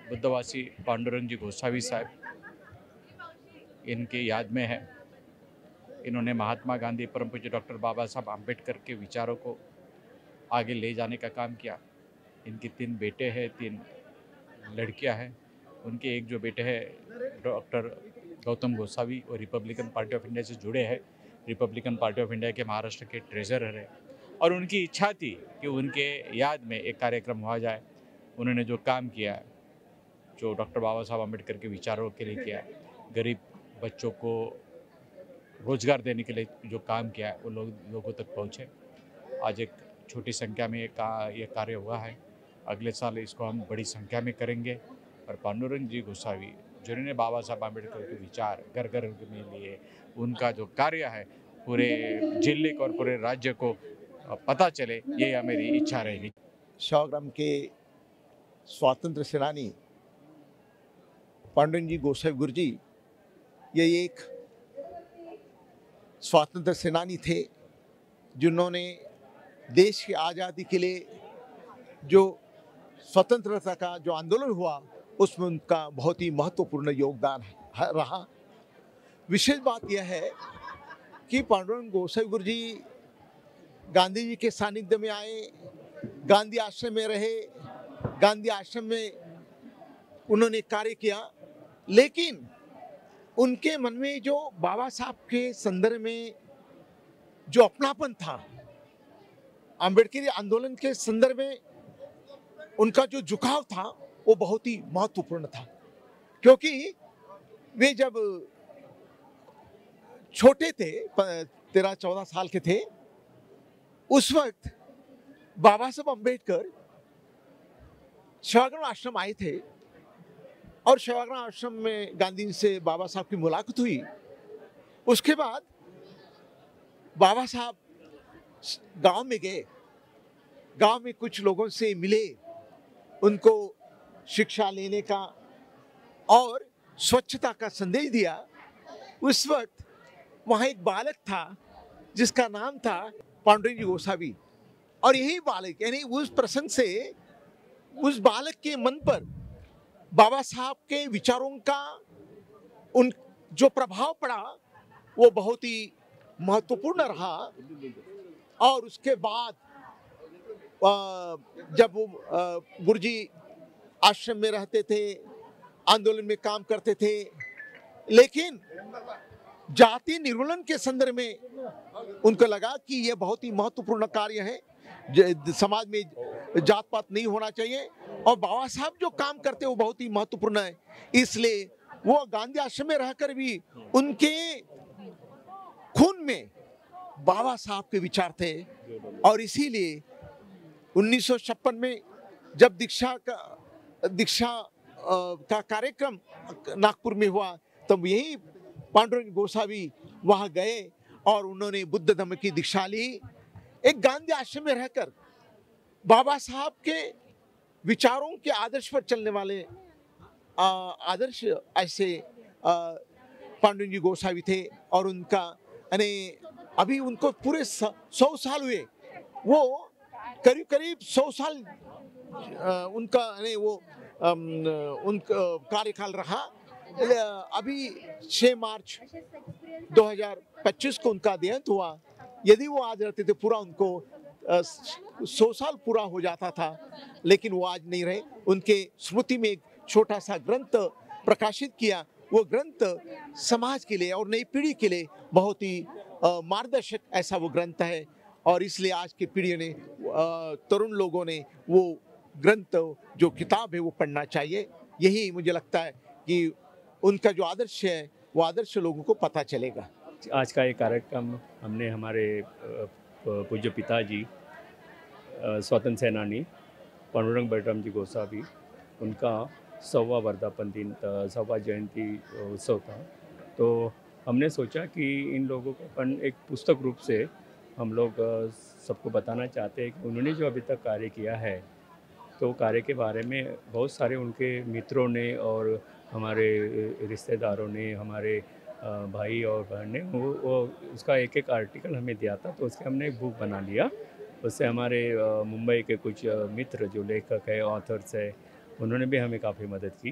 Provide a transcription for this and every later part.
बुद्धवासी पांडुरंग जी गोसावी साहब, इनकी याद में है। इन्होंने महात्मा गांधी, परम पूज्य डॉक्टर बाबा साहब आम्बेडकर के विचारों को आगे ले जाने का काम किया। इनके 3 बेटे हैं, 3 लड़कियां हैं। उनके एक जो बेटे हैं डॉक्टर गौतम गोसावी, और रिपब्लिकन पार्टी ऑफ इंडिया से जुड़े हैं। Republican party of India K Maharashtra K treasurer हैं, और उनकी इच्छा थी कि उनके याद में एक कार्यक्रम हुआ जाए। उन्होंने जो काम किया, जो डॉक्टर बाबा साहब आम्बेडकर के विचारों के लिए किया, गरीब बच्चों को रोजगार देने के लिए जो काम किया है, वो लोगों तक पहुँचे। आज एक छोटी संख्या में ये कार्य हुआ है। अगले साल इसको हम बड़ी संख्या में करेंगे। और पांडुरंग जी गोसावी, जिन्होंने बाबा साहब आम्बेडकर के विचार घर घर में लिए, उनका जो कार्य है पूरे जिले को और पूरे राज्य को पता चले, ये मेरी इच्छा रहेगी। सेवाग्राम के स्वातंत्र सेनानी पांडुरंग जी गोसावी गुरुजी, ये एक स्वातंत्र सेनानी थे जिन्होंने देश की आज़ादी के लिए जो स्वतंत्रता का जो आंदोलन हुआ, उसमें उनका बहुत ही महत्वपूर्ण योगदान रहा। विशेष बात यह है कि पांडुरंग गोसावी गुरुजी गांधी जी के सानिध्य में आए, गांधी आश्रम में रहे, गांधी आश्रम में उन्होंने कार्य किया, लेकिन उनके मन में जो बाबा साहब के संदर्भ में जो अपनापन था, अम्बेडकरी आंदोलन के संदर्भ में उनका जो झुकाव था, वो बहुत ही महत्वपूर्ण था। क्योंकि वे जब छोटे थे, 13-14 साल के थे, उस वक्त बाबा साहब अम्बेडकर सेवाग्राम आश्रम आए थे, और सेवाग्राम आश्रम में गांधी से बाबा साहब की मुलाकात हुई। उसके बाद बाबा साहब गांव में गए, गांव में कुछ लोगों से मिले, उनको शिक्षा लेने का और स्वच्छता का संदेश दिया। उस वक्त वहाँ एक बालक था जिसका नाम था पांडुरंग जी गोसावी, और यही बालक, यानी उस प्रसंग से उस बालक के मन पर बाबा साहब के विचारों का उन जो प्रभाव पड़ा, वो बहुत ही महत्वपूर्ण रहा। और उसके बाद जब वो गुरुजी आश्रम में रहते थे, आंदोलन में काम करते थे, लेकिन जाति निर्मूलन के संदर्भ में उनको लगा कि यह बहुत ही महत्वपूर्ण कार्य है, समाज में जात पात नहीं होना चाहिए, और बाबा साहब जो काम करते हैं वो बहुत ही महत्वपूर्ण है। इसलिए वो गांधी आश्रम में रहकर भी उनके खून में बाबा साहब के विचार थे। और इसीलिए 1956 में जब दीक्षा का कार्यक्रम नागपुर में हुआ, तब यही पांडुरंग गोसावी वहां गए और उन्होंने बुद्ध धर्म की दीक्षा ली। एक गांधी आश्रम में रहकर बाबा साहब के विचारों के आदर्श पर चलने वाले आदर्श ऐसे पांडुरंग जी गोसावी थे। और उनका अभी उनको पूरे 100 साल हुए, वो करीब 100 साल उनका उनका कार्यकाल रहा। अभी 6 मार्च 2025 को उनका देहांत हुआ। यदि वो आज रहते थे, पूरा उनको 100 साल पूरा हो जाता था, लेकिन वो आज नहीं रहे। उनके स्मृति में एक छोटा सा ग्रंथ प्रकाशित किया। वो ग्रंथ समाज के लिए और नई पीढ़ी के लिए बहुत ही मार्गदर्शक ऐसा वो ग्रंथ है, और इसलिए आज की पीढ़ी ने, तरुण लोगों ने वो ग्रंथ, जो किताब है, वो पढ़ना चाहिए। यही मुझे लगता है कि उनका जो आदर्श है, वो आदर्श लोगों को पता चलेगा। आज का ये कार्यक्रम हमने हमारे पूज्य पिताजी स्वतंत्र सेनानी पांडुरंग बलराम जी गोसावी, उनका 100वां वर्धापन दिन, 100वां जयंती उत्सव था। तो हमने सोचा कि इन लोगों को अपन एक पुस्तक रूप से हम लोग सबको बताना चाहते हैं कि उन्होंने जो अभी तक कार्य किया है, तो कार्य के बारे में बहुत सारे उनके मित्रों ने और हमारे रिश्तेदारों ने, हमारे भाई और बहन ने वो उसका एक आर्टिकल हमें दिया था। तो उसके हमने एक बुक बना लिया। उससे हमारे मुंबई के कुछ मित्र जो लेखक है, ऑथर्स है, उन्होंने भी हमें काफ़ी मदद की।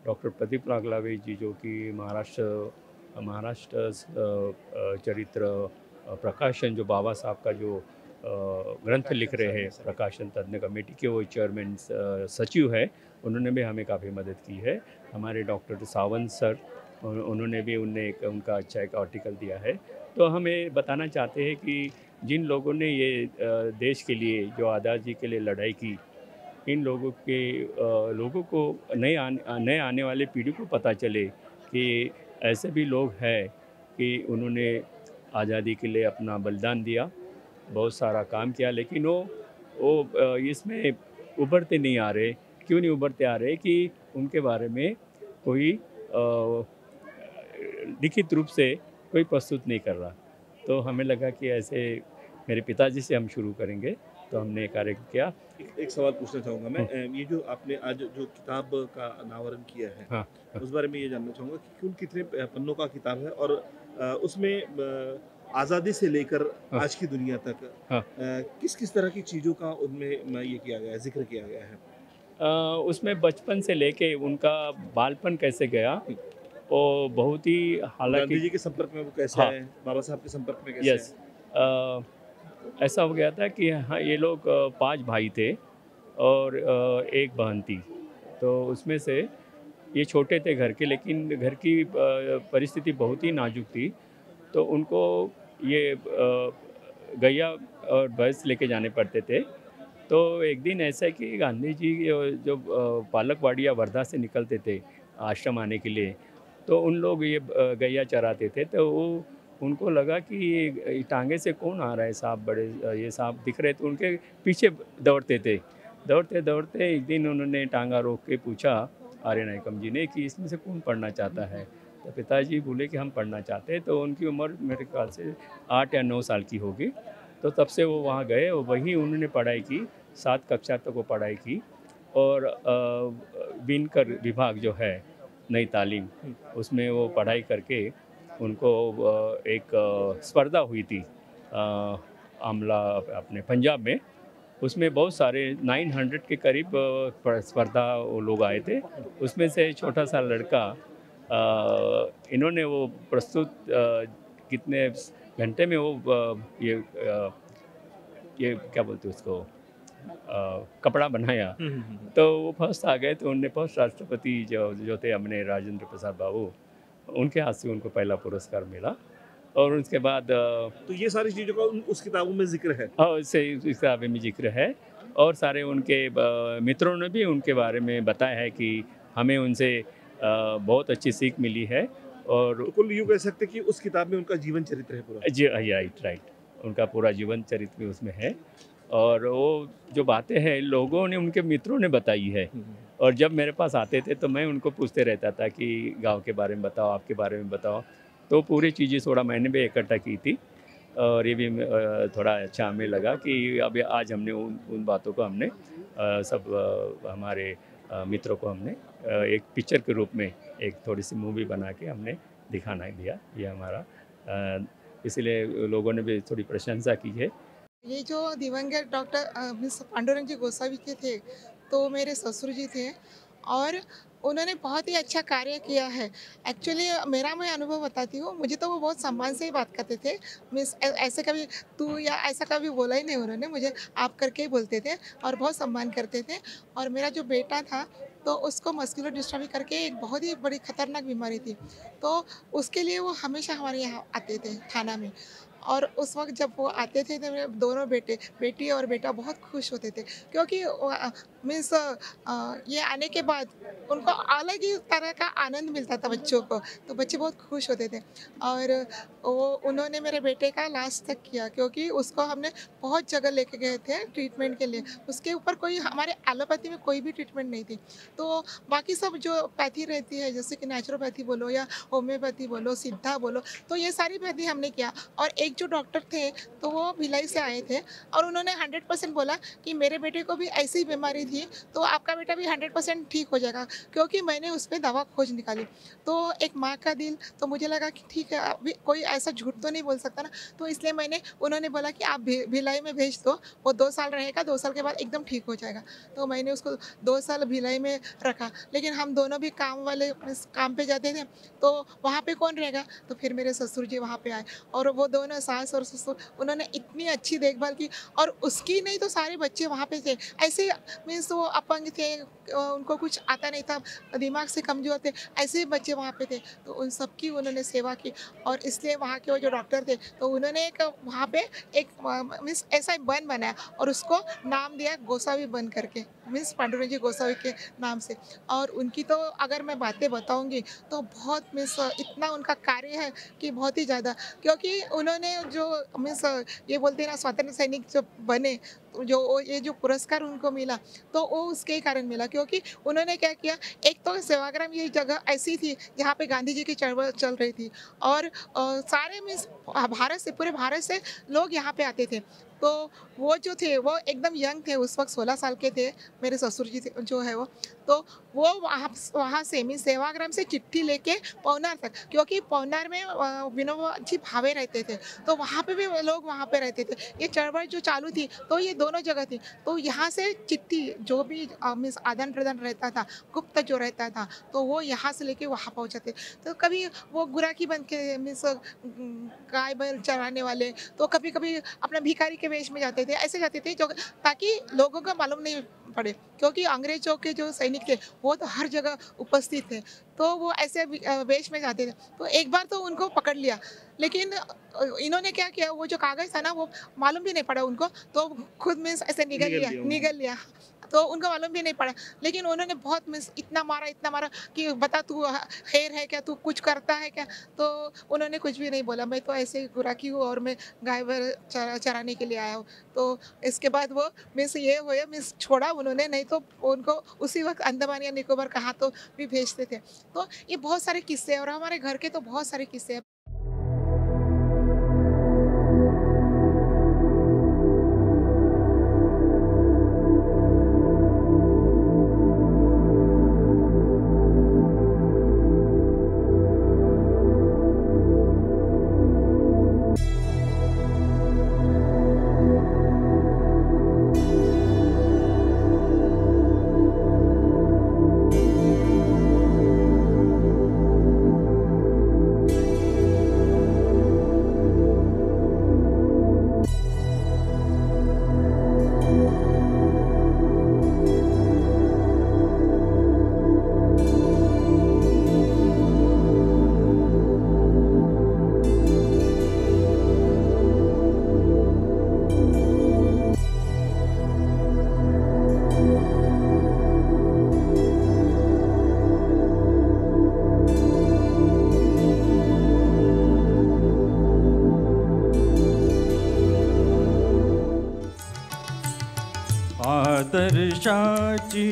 डॉक्टर प्रदीप नागलावे जी जो कि महाराष्ट्र चरित्र प्रकाशन जो बाबा साहब का जो ग्रंथ लिख रहे हैं, प्रकाशन तज्ञ कमेटी के वो चेयरमैन सचिव है, उन्होंने भी हमें काफ़ी मदद की है। हमारे डॉक्टर सावंत सर उन्होंने भी उनका अच्छा एक आर्टिकल दिया है। तो हमें बताना चाहते हैं कि जिन लोगों ने ये देश के लिए जो आज़ादी के लिए लड़ाई की, इन लोगों को नए आने वाले पीढ़ी को पता चले कि ऐसे भी लोग हैं कि उन्होंने आज़ादी के लिए अपना बलिदान दिया, बहुत सारा काम किया, लेकिन वो इसमें उभरते नहीं आ रहे। क्यों नहीं उभरते आ रहे? कि उनके बारे में कोई लिखित रूप से कोई प्रस्तुत नहीं कर रहा। तो हमें लगा कि ऐसे मेरे पिताजी से हम शुरू करेंगे, तो हमने कार्य किया। एक सवाल पूछना चाहूँगा मैं, ये जो आपने आज जो किताब का अनावरण किया है, हाँ, उस बारे में ये जानना चाहूँगा कि कुल कितने पन्नों का किताब है और उसमें आज़ादी से लेकर हाँ। आज की दुनिया तक हाँ। किस किस तरह की चीज़ों का उनमें ये किया गया है, जिक्र किया गया है? उसमें बचपन से लेके उनका बालपन कैसे गया, वो बहुत ही गांधी हालांकि जी के संपर्क में वो कैसे हाँ। आए, बाबा साहब के संपर्क में कैसे यस, ऐसा हो गया था कि हाँ, ये लोग 5 भाई थे और एक बहन थी। तो उसमें से ये छोटे थे घर के, लेकिन घर की परिस्थिति बहुत ही नाजुक थी। तो उनको ये गैया और भैंस लेके जाने पड़ते थे। तो एक दिन ऐसा है कि गांधी जी जो पालकवाड़ी या वर्धा से निकलते थे आश्रम आने के लिए, तो उन लोग ये गैया चराते थे। तो वो उनको लगा कि ये टांगे से कौन आ रहा है, साहब बड़े ये साहब दिख रहे, तो उनके पीछे दौड़ते थे। दौड़ते दौड़ते एक दिन उन्होंने टांगा रोक के पूछा आर्य नायकम जी ने कि इसमें से कौन पढ़ना चाहता है। तो पिताजी बोले कि हम पढ़ना चाहते हैं। तो उनकी उम्र मेरे ख्याल से 8 या 9 साल की होगी। तो तब से वो वहाँ गए और वहीं उन्होंने पढ़ाई की, 7 कक्षा तक वो पढ़ाई की। और बिनकर विभाग जो है नई तालीम, उसमें वो पढ़ाई करके उनको एक स्पर्धा हुई थी आमला अपने पंजाब में। उसमें बहुत सारे 900 के करीब स्पर्धा वो लोग आए थे। उसमें से छोटा सा लड़का इन्होंने वो प्रस्तुत कितने घंटे में वो ये क्या बोलते हैं उसको, कपड़ा बनाया। तो वो फर्स्ट आ गए। तो उनने फर्स्ट राष्ट्रपति जो थे अपने राजेंद्र प्रसाद बाबू, उनके हाथ से उनको पहला पुरस्कार मिला। और उसके बाद तो ये सारी चीज़ों का उस किताबों में जिक्र है। और इससे इस किताब में जिक्र है। और सारे उनके मित्रों ने भी उनके बारे में बताया है कि हमें उनसे बहुत अच्छी सीख मिली है। और तो कुल यूँ कह सकते हैं कि उस किताब में उनका जीवन चरित्र है पूरा। जी राइट, उनका पूरा जीवन चरित्र भी उसमें है। और वो जो बातें हैं लोगों ने, उनके मित्रों ने बताई है। और जब मेरे पास आते थे तो मैं उनको पूछते रहता था कि गांव के बारे में बताओ, आपके बारे में बताओ। तो पूरी चीज़ें थोड़ा मैंने भी इकट्ठा की थी। और ये भी थोड़ा अच्छा हमें लगा कि अभी आज हमने उन बातों को हमने हमारे मित्रों को हमने एक पिक्चर के रूप में एक थोड़ी सी मूवी बना के हमने दिखाना दिया। ये हमारा इसलिए लोगों ने भी थोड़ी प्रशंसा की है। ये जो दिवंगत डॉक्टर मिस पांडुरंग जी गोसावी के थे, तो मेरे ससुर जी थे और उन्होंने बहुत ही अच्छा कार्य किया है। एक्चुअली मेरा मैं अनुभव बताती हूँ, मुझे तो वो बहुत सम्मान से ही बात करते थे। मिस ऐसे कभी तू या ऐसा कभी बोला ही नहीं उन्होंने, मुझे आप करके ही बोलते थे और बहुत सम्मान करते थे। और मेरा जो बेटा था तो उसको मस्कुलर डिस्ट्रॉफी करके एक बहुत ही बड़ी खतरनाक बीमारी थी। तो उसके लिए वो हमेशा हमारे यहाँ आते थे थाना में। और उस वक़्त जब वो आते थे तो मेरे दोनों बेटी और बेटा बहुत खुश होते थे, क्योंकि मीन्स ये आने के बाद उनको अलग ही तरह का आनंद मिलता था बच्चों को, तो बच्चे बहुत खुश होते थे। और वो उन्होंने मेरे बेटे का लास्ट तक किया, क्योंकि उसको हमने बहुत जगह लेके गए थे ट्रीटमेंट के लिए। उसके ऊपर कोई हमारे एलोपैथी में कोई भी ट्रीटमेंट नहीं थी। तो बाकी सब जो पैथी रहती है, जैसे कि नेचुरोपैथी बोलो या होम्योपैथी बोलो, सिद्धा बोलो, तो ये सारी पैथी हमने किया। और एक जो डॉक्टर थे तो वो भिलाई से आए थे और उन्होंने 100% बोला कि मेरे बेटे को भी ऐसी बीमारी थी तो आपका बेटा भी 100% ठीक हो जाएगा, क्योंकि मैंने उस पर दवा खोज निकाली। तो एक माँ का दिल, तो मुझे लगा कि ठीक है, अभी कोई ऐसा झूठ तो नहीं बोल सकता ना, तो इसलिए उन्होंने बोला कि आप भिलाई में भेज दो, वो 2 साल रहेगा, 2 साल के बाद एकदम ठीक हो जाएगा। तो मैंने उसको 2 साल भिलाई में रखा, लेकिन हम दोनों भी काम पे जाते थे, तो वहाँ पे कौन रहेगा? तो फिर मेरे ससुर जी वहाँ पे आए, और वो दोनों सास और ससुर, उन्होंने इतनी अच्छी देखभाल की, और उसकी नहीं तो सारे बच्चे वहाँ पे थे। ऐसे मीन्स वो अपंग थे, उनको कुछ आता नहीं था, दिमाग से कमज़ोर थे, ऐसे ही बच्चे वहाँ पे थे। तो उन सबकी उन्होंने सेवा की, और इसलिए वहाँ के वो जो डॉक्टर थे, तो उन्होंने वहाँ पे एक मीन्स ऐसा वन बनाया, और उसको नाम दिया गोसावी वन करके, मीन्स पांडुरंग जी गोसावी के नाम से। और उनकी तो अगर मैं बातें बताऊँगी तो बहुत मीन्स इतना उनका कार्य है कि बहुत ही ज़्यादा, क्योंकि उन्होंने जो मीन्स ये बोलते हैं ना, स्वतंत्र सैनिक जो बने, ये जो पुरस्कार उनको मिला, तो वो उसके ही कारण मिला, क्योंकि उन्होंने क्या किया, एक तो सेवाग्राम ये जगह ऐसी थी जहाँ पे गांधी जी की चळवळ चल रही थी, और सारे मीन्स पूरे भारत से लोग यहाँ पे आते थे। तो वो जो थे वो एकदम यंग थे, उस वक्त 16 साल के थे मेरे ससुर जी जो है वो। तो वो वहाँ से मीन्स सेवाग्राम से चिट्ठी लेके पवनार तक, क्योंकि पवनार में विनोबा जी भावे रहते थे, तो वहाँ पे भी लोग वहाँ पे रहते थे। ये चळवळ जो चालू थी तो ये दोनों जगह थी, तो यहाँ से चिट्ठी जो भी मीन्स आदान प्रदान रहता था, गुप्त जो रहता था, तो वो यहाँ से लेके वहाँ पहुँचाते। तो कभी वो गुराकी बन के मीन्स गाय बैल चराने वाले, तो कभी कभी अपना भिखारी के वेश में जाते थे, ऐसे जाते थे जो ताकि लोगों को मालूम नहीं पड़े, क्योंकि अंग्रेजों के जो सैनिक थे वो तो हर जगह उपस्थित थे, तो वो ऐसे वेश में जाते थे। तो एक बार तो उनको पकड़ लिया, लेकिन इन्होंने क्या किया, वो जो कागज था ना वो मालूम भी नहीं पड़ा उनको, तो खुद में ऐसे निगल लिया, तो उनको मालूम भी नहीं पड़ा। लेकिन उन्होंने बहुत मिस इतना मारा कि बता तू खैर है क्या, तू कुछ करता है क्या? तो उन्होंने कुछ भी नहीं बोला, मैं तो ऐसे ही गुराकी हूँ और मैं गाय बैल चराने के लिए आया हूँ। तो इसके बाद वो मिस ये हुआ, मिस छोड़ा उन्होंने, नहीं तो उनको उसी वक्त अंडमान या निकोबार कहाँ तो भी भेजते थे। तो ये बहुत सारे किस्से हैं, और हमारे घर के तो बहुत सारे किस्से हैं। आदर्शाची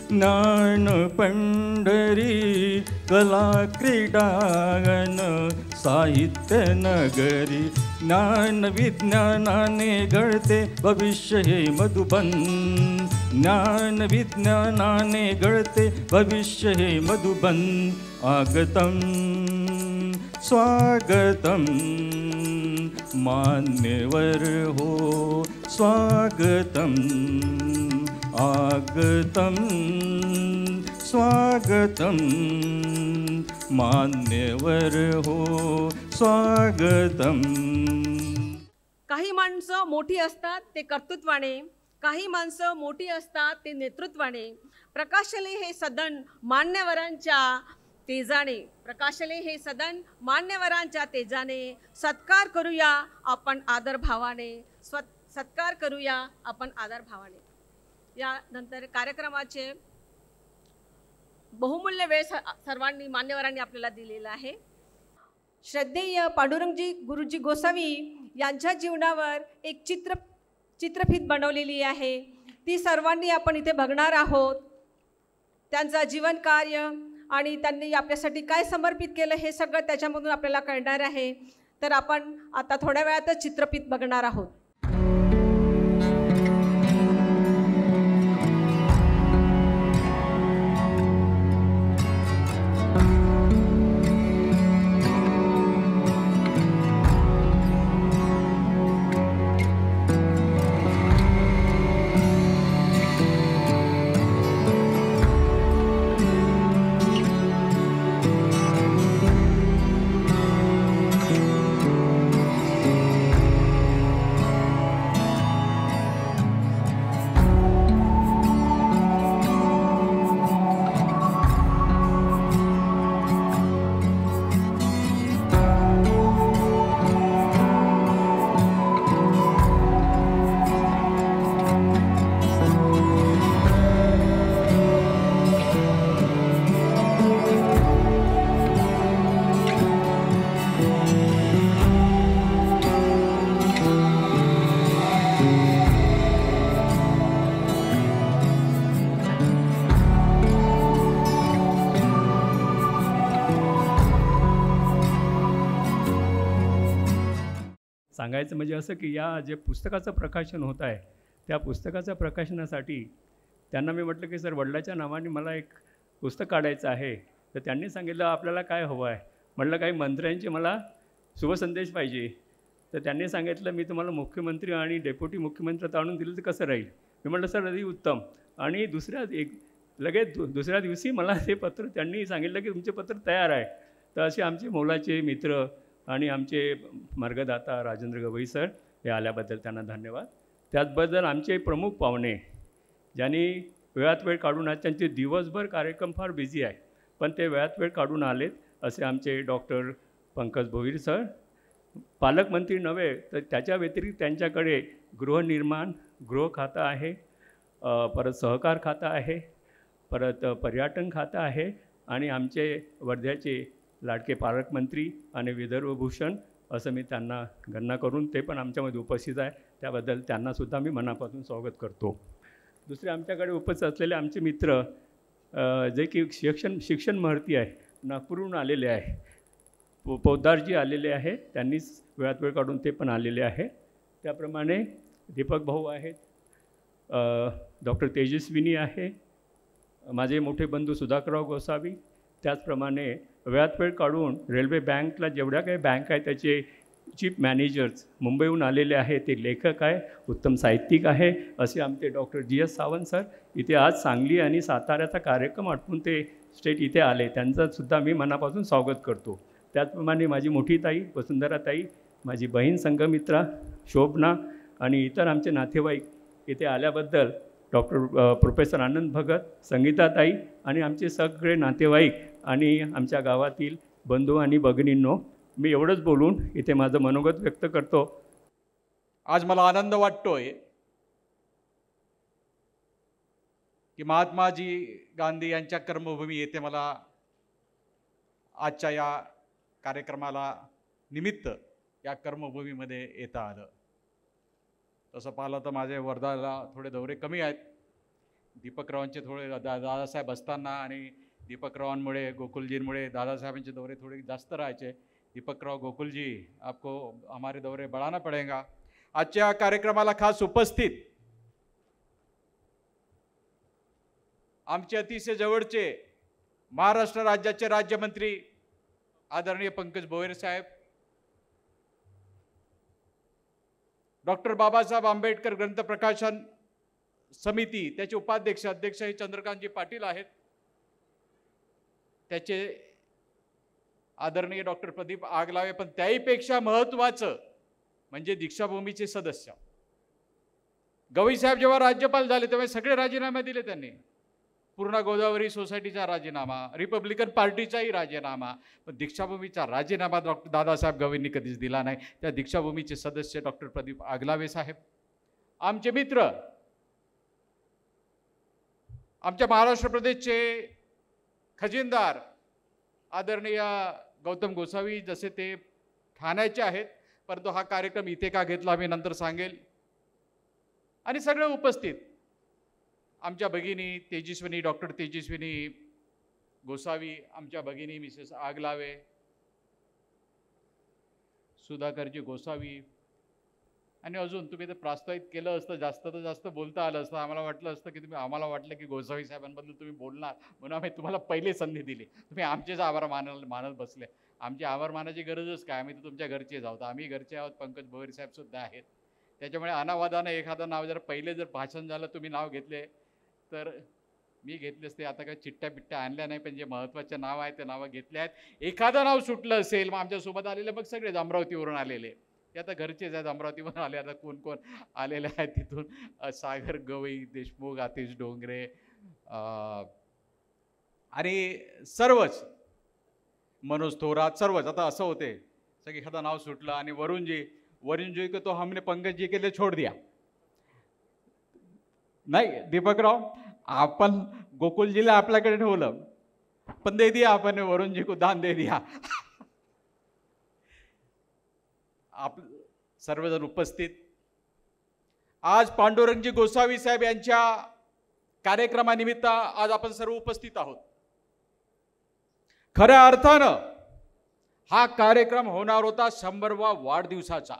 ज्ञान पंढरी, कला क्रीडागन साहित्य नगरी, ज्ञान विज्ञानाने घडते भविष्य हे मधुबन, ज्ञान विज्ञानाने घडते भविष्य हे मधुबन। आगतम स्वागतम मान्यवर हो स्वागतम, आगतम स्वागतम मान्यवर हो स्वागतम। काही माणसं मोठी असतात ते कर्तृत्वाने, काही माणसं मोठी असतात ते नेतृत्वाने। प्रकाशले हे सदन मान्यवरांच्या तेजाने, प्रकाशले हे सदन मान्यवरांच्या तेजाने। सत्कार करूया आपण आदर भावाने, सत्कार करूया आपण आदर भावाने। यानंतर कार्यक्रमाचे बहुमूल्य वेळ सर्वांनी मान्यवरांनी आपल्याला दिलेला आहे। श्रद्धेय पांडुरंगजी गुरुजी गोसावी यांच्या जीवनावर एक चित्रफीत बनवलेली आहे, ती सर्वांनी आपण इथे बघणार आहोत। त्यांचा जीवन कार्य आणि त्यांनी आपल्यासाठी काय समर्पित केलं हे सगळं त्याच्यामधून आपल्याला कळणार आहे। तर आपण आता थोड्या वेळातच चित्रफीत बघणार आहोत। सांगायचं म्हणजे असं की या जे पुस्तकाचं प्रकाशन होत आहे त्या पुस्तकाच्या प्रकाशनासाठी त्यांना मी म्हटलं की सर वडिलाच्या नावाने मला एक पुस्तक काढायचं आहे. तर त्यांनी सांगितलं आपल्याला काय हवं आहे. म्हटलं काही मंत्र्यांचे मला शुभसंदेश पाहिजे. तर त्यांनी सांगितलं मी तुम्हाला मुख्यमंत्री आणि डेप्युटी मुख्यमंत्री आणून दिलं तर कसं राहील. मी म्हटलं सर अति उत्तम. आणि लगेच दुसऱ्या दिवशी मला ते पत्र त्यांनी सांगितलं की तुमचे पत्र तयार आहे. तर असे आमचे मोलाचे मित्र आणि आमचे मार्गदाता राजेंद्र गवई सर हे आल्याबद्दल त्यांना धन्यवाद. त्याचबद्दल आमचे प्रमुख पाहुणे ज्यांनी वेळात वेळ काढून आज त्यांचे दिवसभर कार्यक्रम फार बिझी आहे पण ते वेळात वेळ काढून आलेत असे आमचे डॉक्टर पंकज भोईर सर. पालकमंत्री नव्हे तर त्याच्या व्यतिरिक्त त्यांच्याकडे गृहनिर्माण गृह खातं आहे, परत सहकार खातं आहे, परत पर्यटन खातं आहे आणि आमचे वर्ध्याचे लाडके पालकमंत्री आणि विदर्भभूषण असं मी त्यांना गणना करून ते पण आमच्यामध्ये उपस्थित आहे. त्याबद्दल त्यांनासुद्धा मी मनापासून स्वागत करतो. दुसरे आमच्याकडे उपस्थित असलेले आमचे मित्र जे की शिक्षण महर्ती आहे नागपूरहून आलेले आहे. पोद्दारजी आलेले आहे, त्यांनीच वेळात वेळ काढून ते पण आलेले आहे. त्याप्रमाणे दीपक भाऊ आहेत, डॉक्टर तेजस्विनी आहे, माझे मोठे बंधू सुधाकरराव गोसावी. त्याचप्रमाणे वेळात वेळ काढून रेल्वे बँकला जेवढ्या काही बँक आहे त्याचे चीफ मॅनेजर्स मुंबईहून आलेले आहे. ते लेखक आहे, उत्तम साहित्यिक आहे असे आमचे डॉक्टर GS सावंत सर इथे आज सांगली आणि साताऱ्याचा कार्यक्रम आटपून ते स्टेट इथे आले. त्यांचंसुद्धा मी मनापासून स्वागत करतो. त्याचप्रमाणे माझी मोठी ताई वसुंधराताई, माझी बहीण संघमित्रा शोभना आणि इतर आमचे नातेवाईक इथे आल्याबद्दल डॉक्टर प्रोफेसर आनंद भगत, संगीताताई आणि आमचे सगळे नातेवाईक आणि आमच्या गावातील बंधू आणि भगिनींनो, मी एवढंच बोलून इथे माझं मनोगत व्यक्त करतो. आज मला आनंद वाटतोय की महात्माजी गांधी यांच्या कर्मभूमी येथे मला आजच्या या कार्यक्रमाला निमित्त या कर्मभूमीमध्ये येता आलं. तसं पाहिलं तर माझे वर्धाला थोडे दौरे कमी आहेत. दीपकरावांचे थोडे दादासाहेब असताना आणि दीपकरावांमुळे गोकुलजींमुळे दादासाहेबांचे दौरे थोडे जास्त राहायचे. दीपकराव गोकुलजी आपको हमारे दौरे बढ़ाना पड़ेगा. आजच्या कार्यक्रमाला खास उपस्थित आमचे अतिशय जवळचे महाराष्ट्र राज्याचे राज्यमंत्री आदरणीय पंकज भोईर साहेब, डॉक्टर बाबासाहेब आंबेडकर ग्रंथ प्रकाशन समिती त्याचे उपाध्यक्ष अध्यक्ष हे चंद्रकांतजी पाटील आहेत. त्याचे आदरणीय डॉक्टर प्रदीप आगलावे, पण त्याहीपेक्षा महत्त्वाचं म्हणजे दीक्षाभूमीचे सदस्य गवई साहेब जेव्हा राज्यपाल झाले तेव्हा सगळे राजीनामे दिले त्यांनी. पूर्णा गोदावरी सोसायटीचा राजीनामा, रिपब्लिकन पार्टीचाही राजीनामा, पण दीक्षाभूमीचा राजीनामा डॉक्टर दादासाहेब गवईंनी कधीच दिला नाही. त्या दीक्षाभूमीचे सदस्य डॉक्टर प्रदीप आगलावे साहेब, आमचे मित्र, आमच्या महाराष्ट्र प्रदेशचे खजिनदार आदरणीय गौतम गोसावी, जसे ते ठाण्याचे आहेत परंतु हा कार्यक्रम इथे का घेतला मी नंतर सांगेल. आणि सगळे उपस्थित आमच्या भगिनी तेजस्विनी, डॉक्टर तेजस्विनी गोसावी, आमच्या भगिनी मिसेस आगलावे, सुधाकरजी गोसावी, आणि अजून तुम्ही तर प्रास्तावित केलं असतं, जास्त तर जास्त बोलता आलं असतं. आम्हाला वाटलं असतं की आम्हाला वाटलं की गोसावी साहेबांबद्दल तुम्ही बोलणार म्हणून आम्ही तुम्हाला पहिली संधी दिली. तुम्ही आमचेच आभार मानत बसले. आमचे आभार मानायची गरजच काय, आम्ही तर तुमच्या घरचेच आहोत. आम्ही घरचे आहोत, पंकज भोईर साहेब सुद्धा आहेत. त्याच्यामुळे अनावादानं एखादं नाव जर पहिले जर भाषण झालं तुम्ही नाव घेतले तर मी घेतले असते. आता काही चिट्ट्या बिट्ट्या आणल्या नाही, पण जे महत्त्वाचे नाव आहे ते नावं घेतले आहेत. एखादं नाव सुटलं असेल मग आमच्यासोबत आलेले मग सगळेच अमरावतीवरून आलेले, ते आता घरचेच आहेत. अमरावतीवरून आले, आता कोण कोण आलेले आहेत तिथून, सागर गवई, देशमुख, आतिश डोंगरे आणि सर्वच, मनोज थोरात, सर्वच. आता असं होते सगळे एखादं नाव सुटलं आणि वरुणजी को तो हमने पंकज जी के लिए छोड़ दिया. नाही दीपकराव, आपण गोकुलजीला आपल्याकडे ठेवलं पण दे दिया आपण, वरुणजी को दान दे दिया. आप सर्वजण उपस्थित आज पांडुरंगजी गोसावी साहेब यांच्या कार्यक्रमानिमित्त आज आपण सर्व उपस्थित आहोत. खऱ्या अर्थानं हा कार्यक्रम होणार होता 100वा वाढदिवसाचा.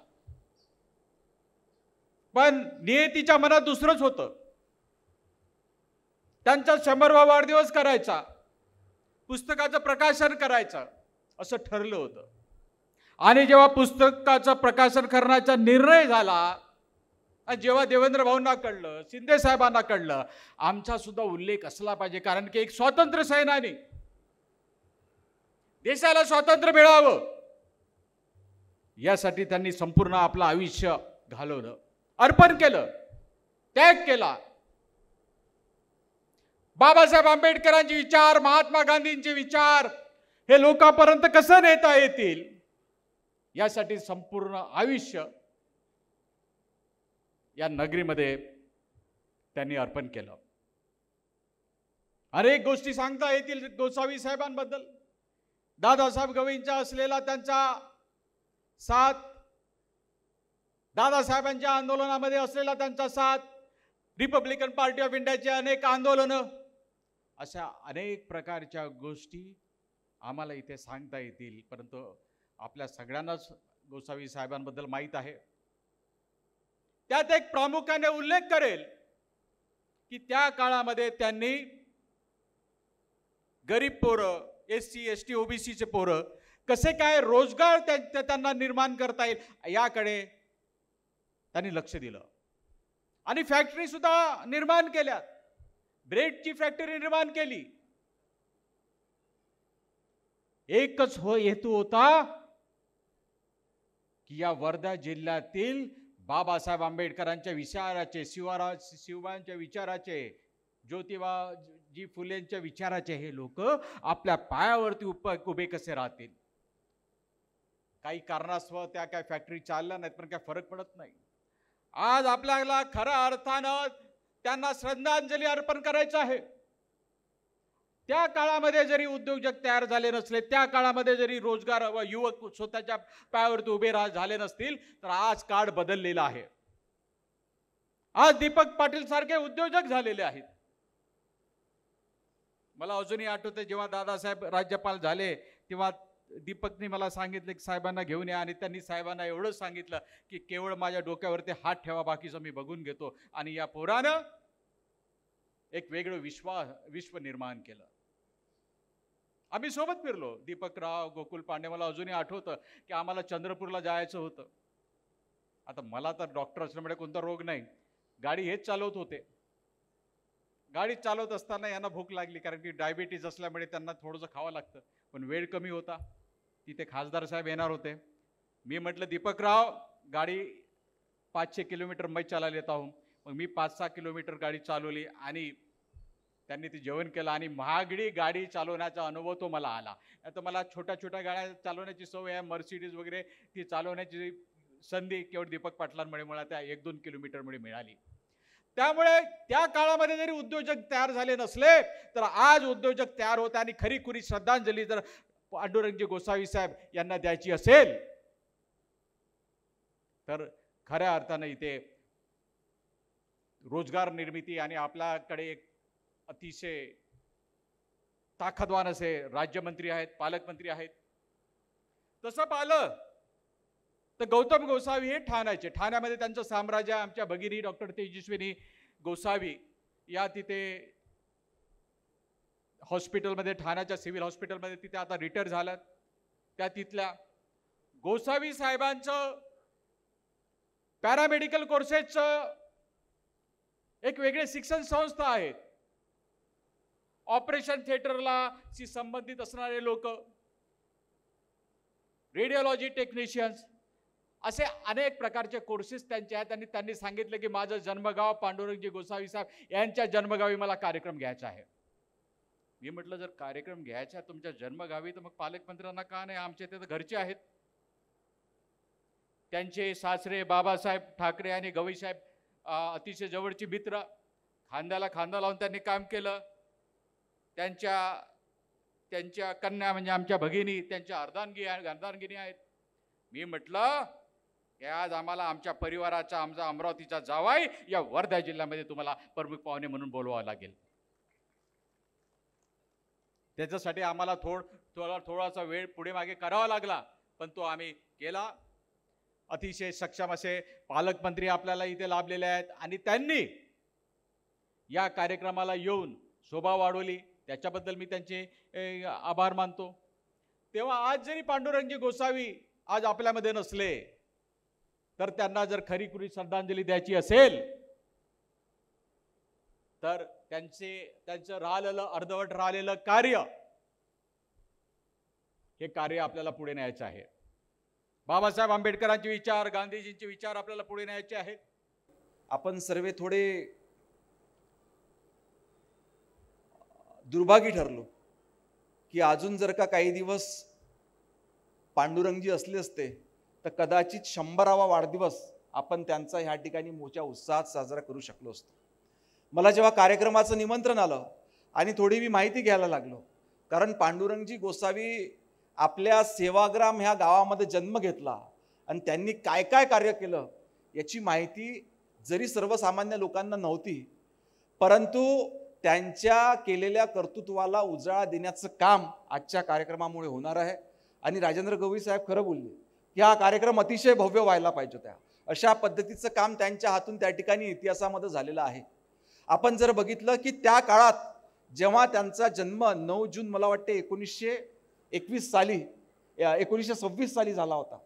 पण नियतीच्या मनात दुसरंच होतं. त्यांचा 100वा वाढदिवस करायचा, पुस्तकाचं प्रकाशन करायचं असं ठरलं होतं. आणि जेव्हा पुस्तकाचं प्रकाशन करण्याचा निर्णय झाला, जेव्हा देवेंद्र भाऊंना कळलं, शिंदे साहेबांना कळलं, आमचा सुद्धा उल्लेख असला पाहिजे. कारण की एक स्वातंत्र्य सेनानी, देशाला स्वातंत्र्य मिळावं यासाठी त्यांनी संपूर्ण आपलं आयुष्य घालवलं, अर्पण केलं, त्याग केला. बाबासाहेब आंबेडकरांचे विचार, महात्मा गांधींचे विचार हे लोकांपर्यंत कसं नेता येतील यासाठी संपूर्ण आयुष्य या नगरीमध्ये त्यांनी अर्पण केलं. अनेक गोष्टी सांगता येतील गोसावी साहेबांबद्दल. दादासाहेब गवईंचा असलेला त्यांचा साथ, दादासाहेबांच्या आंदोलनामध्ये असलेला त्यांचा साथ, रिपब्लिकन पार्टी ऑफ इंडियाचे अनेक आंदोलनं, अशा अनेक प्रकारच्या गोष्टी आम्हाला इथे सांगता येतील. परंतु आपल्या सगळ्यांनाच गोसावी साहेबांबद्दल माहीत आहे. त्यात एक प्रामुख्याने उल्लेख करेल की त्या काळामध्ये त्यांनी गरीब पोरं, SC, ST, OBCचे पोरं कसे काय रोजगार त्यांना निर्माण करता येईल याकडे त्यांनी लक्ष दिलं. आणि फॅक्टरी सुद्धा निर्माण केल्या. ब्रेडची फॅक्टरी निर्माण केली. एकच हेतू होता की या वर्धा जिल्ह्यातील बाबासाहेब आंबेडकरांच्या विचाराचे, शिवबांच्या विचाराचे, ज्योतिबाजी फुलेंच्या विचाराचे हे लोक आपल्या पायावरती उभे कसे राहतील. काही कारणास्तव त्या काय फॅक्टरी चालल्या नाहीत, पण काय फरक पडत नाही. आज आपल्याला खऱ्या अर्थानं त्यांना श्रद्धांजली अर्पण करायचं आहे. त्या काळामध्ये जरी उद्योजक तयार झाले नसले, त्या काळामध्ये जरी रोजगार व युवक स्वतःच्या पायावरती उभे झाले नसतील, तर आज काळ बदललेला आहे. आज दीपक पाटील सारखे उद्योजक झालेले आहेत. मला अजूनही आठवते जेव्हा दादासाहेब राज्यपाल झाले तेव्हा दीपकने मला सांगितलं की साहेबांना घेऊन या. आणि त्यांनी साहेबांना एवढंच सांगितलं की केवळ माझ्या डोक्यावरती हात ठेवा, बाकीचं मी बघून घेतो. आणि या पोरानं एक वेगळं विश्व निर्माण केलं. आम्ही सोबत फिरलो, दीपकराव, गोकुल पांडे. मला अजूनही आठवतं की आम्हाला चंद्रपूरला जायचं होतं. आता मला तर डॉक्टर असल्यामुळे कोणता रोग नाही, गाडी हेच चालवत होते. गाडी चालवत असताना यांना भूक लागली, कारण की डायबिटीज असल्यामुळे त्यांना थोडंसं खावं लागतं. पण वेळ कमी होता, तिथे खासदार साहेब येणार होते. मी म्हटलं दीपकराव, गाडी 500 किलोमीटर मैं चला लेता हूँ. मग मी 5-6 किलोमीटर गाडी चालवली आणि त्यांनी ते जेवण केलं. आणि महागडी गाडी चालवण्याचा अनुभव तो मला आला. आता मला छोट्या छोट्या गाड्या चालवण्याची सवय आहे, मर्सिडीज वगैरे, ती चालवण्याची संधी केवळ दीपक पाटलांमुळे मला त्या 1-2 किलोमीटरमुळे मिळाली. त्यामुळे त्या काळामध्ये जरी उद्योजक तयार झाले नसले, तर आज उद्योजक तयार होते. आणि खरी खुरी श्रद्धांजली जर पांडुरंगजी गोसावी साहेब यांना द्यायची असेल, तर खऱ्या अर्थानं इथे रोजगार निर्मिती आणि आपल्याकडे एक अतिशय ताकदवान असे राज्यमंत्री आहेत, पालकमंत्री आहेत. तसं पाहिलं तर गौतम गोसावी हे ठाण्याचे, ठाण्यामध्ये त्यांचं साम्राज्य. आमच्या भगिनी डॉक्टर तेजस्विनी गोसावी या तिथे हॉस्पिटलमध्ये, ठाण्याच्या सिव्हिल हॉस्पिटलमध्ये तिथे आता रिटायर झाल्यात. त्या तिथल्या गोसावी साहेबांचं पॅरामेडिकल कोर्सेसचं एक वेगळे शिक्षण संस्था आहेत. ऑपरेशन थिएटरला संबंधित असणारे लोक, रेडिओलॉजी टेक्निशियन्स, असे अनेक प्रकारचे कोर्सेस त्यांचे आहेत. आणि त्यांनी सांगितलं की माझं जन्मगाव पांडुरंगजी गोसावी साहेब यांच्या जन्मगावी मला कार्यक्रम घ्यायचा आहे. मी म्हटलं जर कार्यक्रम घ्यायचा तुमच्या जन्मगावी तर मग पालकमंत्र्यांना का नाही, आमचे ते तर घरचे आहेत. त्यांचे सासरे बाबासाहेब ठाकरे आणि गवईसाहेब अतिशय जवळची मित्र, खांद्याला खांदा लावून त्यांनी काम केलं. त्यांच्या कन्या म्हणजे आमच्या भगिनी, त्यांच्या अर्धांगिनी आहेत. मी म्हटलं की आज आम्हाला आमच्या परिवाराचा, आमचा अमरावतीचा जावाई या वर्धा जिल्ह्यामध्ये तुम्हाला प्रमुख पाहुणे म्हणून बोलवावं लागेल. त्याच्यासाठी आम्हाला थोडासा वेळ पुढे मागे करावा लागला, पण तो आम्ही केला. अतिशय सक्षम असे पालकमंत्री आपल्याला इथे लाभलेले आहेत आणि त्यांनी या कार्यक्रमाला येऊन शोभा वाढवली, त्याच्याबद्दल मी त्यांचे आभार मानतो. तेव्हा आज जरी पांडुरंगजी गोसावी आज आपल्यामध्ये नसले तर त्यांना जर खरी श्रद्धांजली द्यायची असेल तर त्यांचं राहिलेलं अर्धवट राहिलेलं कार्य, हे कार्य आपल्याला पुढे न्यायचं आहे. बाबासाहेब आंबेडकरांचे विचार, गांधीजींचे विचार आपल्याला पुढे न्यायचे आहेत. आपण सर्व थोडे दुर्भागी ठरलो की अजून जर का काही दिवस पांडुरंगजी असले असते तर कदाचित 100वा वाढदिवस आपण त्यांचा ह्या ठिकाणी मोठ्या उत्साहात साजरा करू शकलो असतो. मला जेव्हा कार्यक्रमाचं निमंत्रण आलं आणि थोडी मी माहिती घ्यायला लागलो, कारण पांडुरंगजी गोसावी आपल्या सेवाग्राम ह्या गावामध्ये जन्म घेतला आणि त्यांनी काय काय कार्य केलं याची माहिती जरी सर्वसामान्य लोकांना नव्हती, परंतु त्यांच्या केलेल्या कर्तृत्वाला उजाळा देण्याचं काम आजच्या कार्यक्रमामुळे होणार आहे. आणि राजेंद्र गवई साहेब खरं बोलले की हा कार्यक्रम अतिशय भव्य व्हायला पाहिजे होता. अशा पद्धतीचं काम त्यांच्या हातून त्या ठिकाणी इतिहासामध्ये झालेलं आहे. आपण जर बघितलं की त्या काळात जेव्हा त्यांचा जन्म 9 जून मला वाटते 1926 साली झाला होता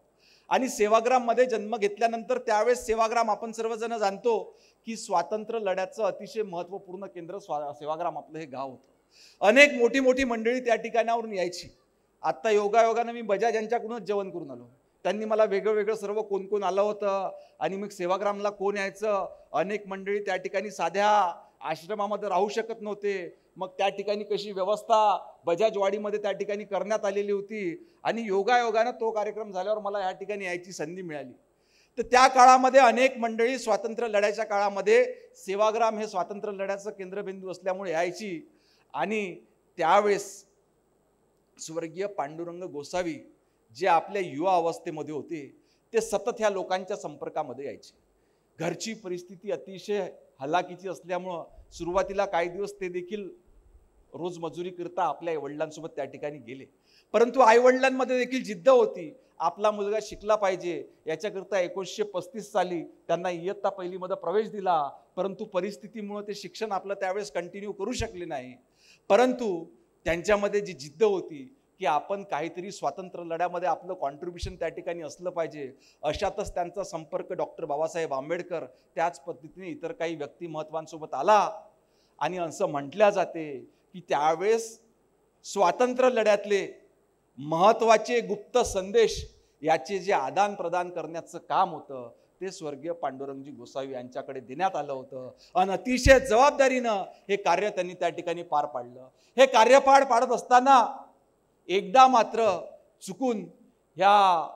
आणि सेवाग्राममध्ये जन्म घेतल्यानंतर त्यावेळेस सेवाग्राम आपण सर्वजण जाणतो की स्वातंत्र्य लढ्याचं अतिशय महत्त्वपूर्ण केंद्र सेवाग्राम आपलं हे गाव होतं. अनेक मोठी मोठी मंडळी त्या ठिकाणावरून यायची. आत्ता योगायोगानं मी बजाज यांच्याकडूनच जेवण करून आलो. त्यांनी मला वेगळं सर्व कोण कोण आलं होतं आणि मग सेवाग्रामला कोण यायचं. अनेक मंडळी त्या ठिकाणी साध्या आश्रमामध्ये राहू शकत नव्हते. मग त्या ठिकाणी कशी व्यवस्था बजाजवाडीमध्ये त्या ठिकाणी करण्यात आलेली होती आणि योगायोगानं तो कार्यक्रम झाल्यावर मला या ठिकाणी यायची संधी मिळाली. तर त्या काळामध्ये अनेक मंडळी स्वातंत्र्य लढ्याच्या काळामध्ये सेवाग्राम हे स्वातंत्र्य लढ्याचं केंद्रबिंदू असल्यामुळे यायची आणि त्यावेळेस स्वर्गीय पांडुरंग गोसावी जे आपल्या युवा अवस्थेमध्ये होते ते सतत ह्या लोकांच्या संपर्कामध्ये यायचे. घरची परिस्थिती अतिशय हलाखीची असल्यामुळं सुरुवातीला काही दिवस ते देखील रोज मजुरी करता आपल्या आईवडिलांसोबत त्या ठिकाणी गेले, परंतु आईवडिलांमध्ये देखील जिद्द होती आपला मुलगा शिकला पाहिजे. याच्याकरता 1935 साली त्यांना इयत्ता पहिलीमध्ये प्रवेश दिला, परंतु परिस्थितीमुळे ते शिक्षण आपलं त्यावेळेस कंटिन्यू करू शकले नाही. परंतु त्यांच्यामध्ये जी जिद्द होती की आपण काहीतरी स्वातंत्र्य लढ्यामध्ये आपलं कॉन्ट्रीब्युशन त्या ठिकाणी असलं पाहिजे. अशातच त्यांचा संपर्क डॉक्टर बाबासाहेब आंबेडकर त्याच पद्धतीने इतर काही व्यक्तिमत्वांसोबत आला आणि असं म्हटल्या जाते की त्यावेळेस स्वातंत्र्य लढ्यातले महत्त्वाचे गुप्त संदेश याचे जे आदान प्रदान करण्याचं काम होतं ते स्वर्गीय पांडुरंगजी गोसावी यांच्याकडे देण्यात आलं होतं आणि अतिशय जबाबदारीनं हे कार्य त्यांनी त्या ठिकाणी पार पाडलं. हे कार्य पार पाडत असताना एकदा मात्र चुकून ह्या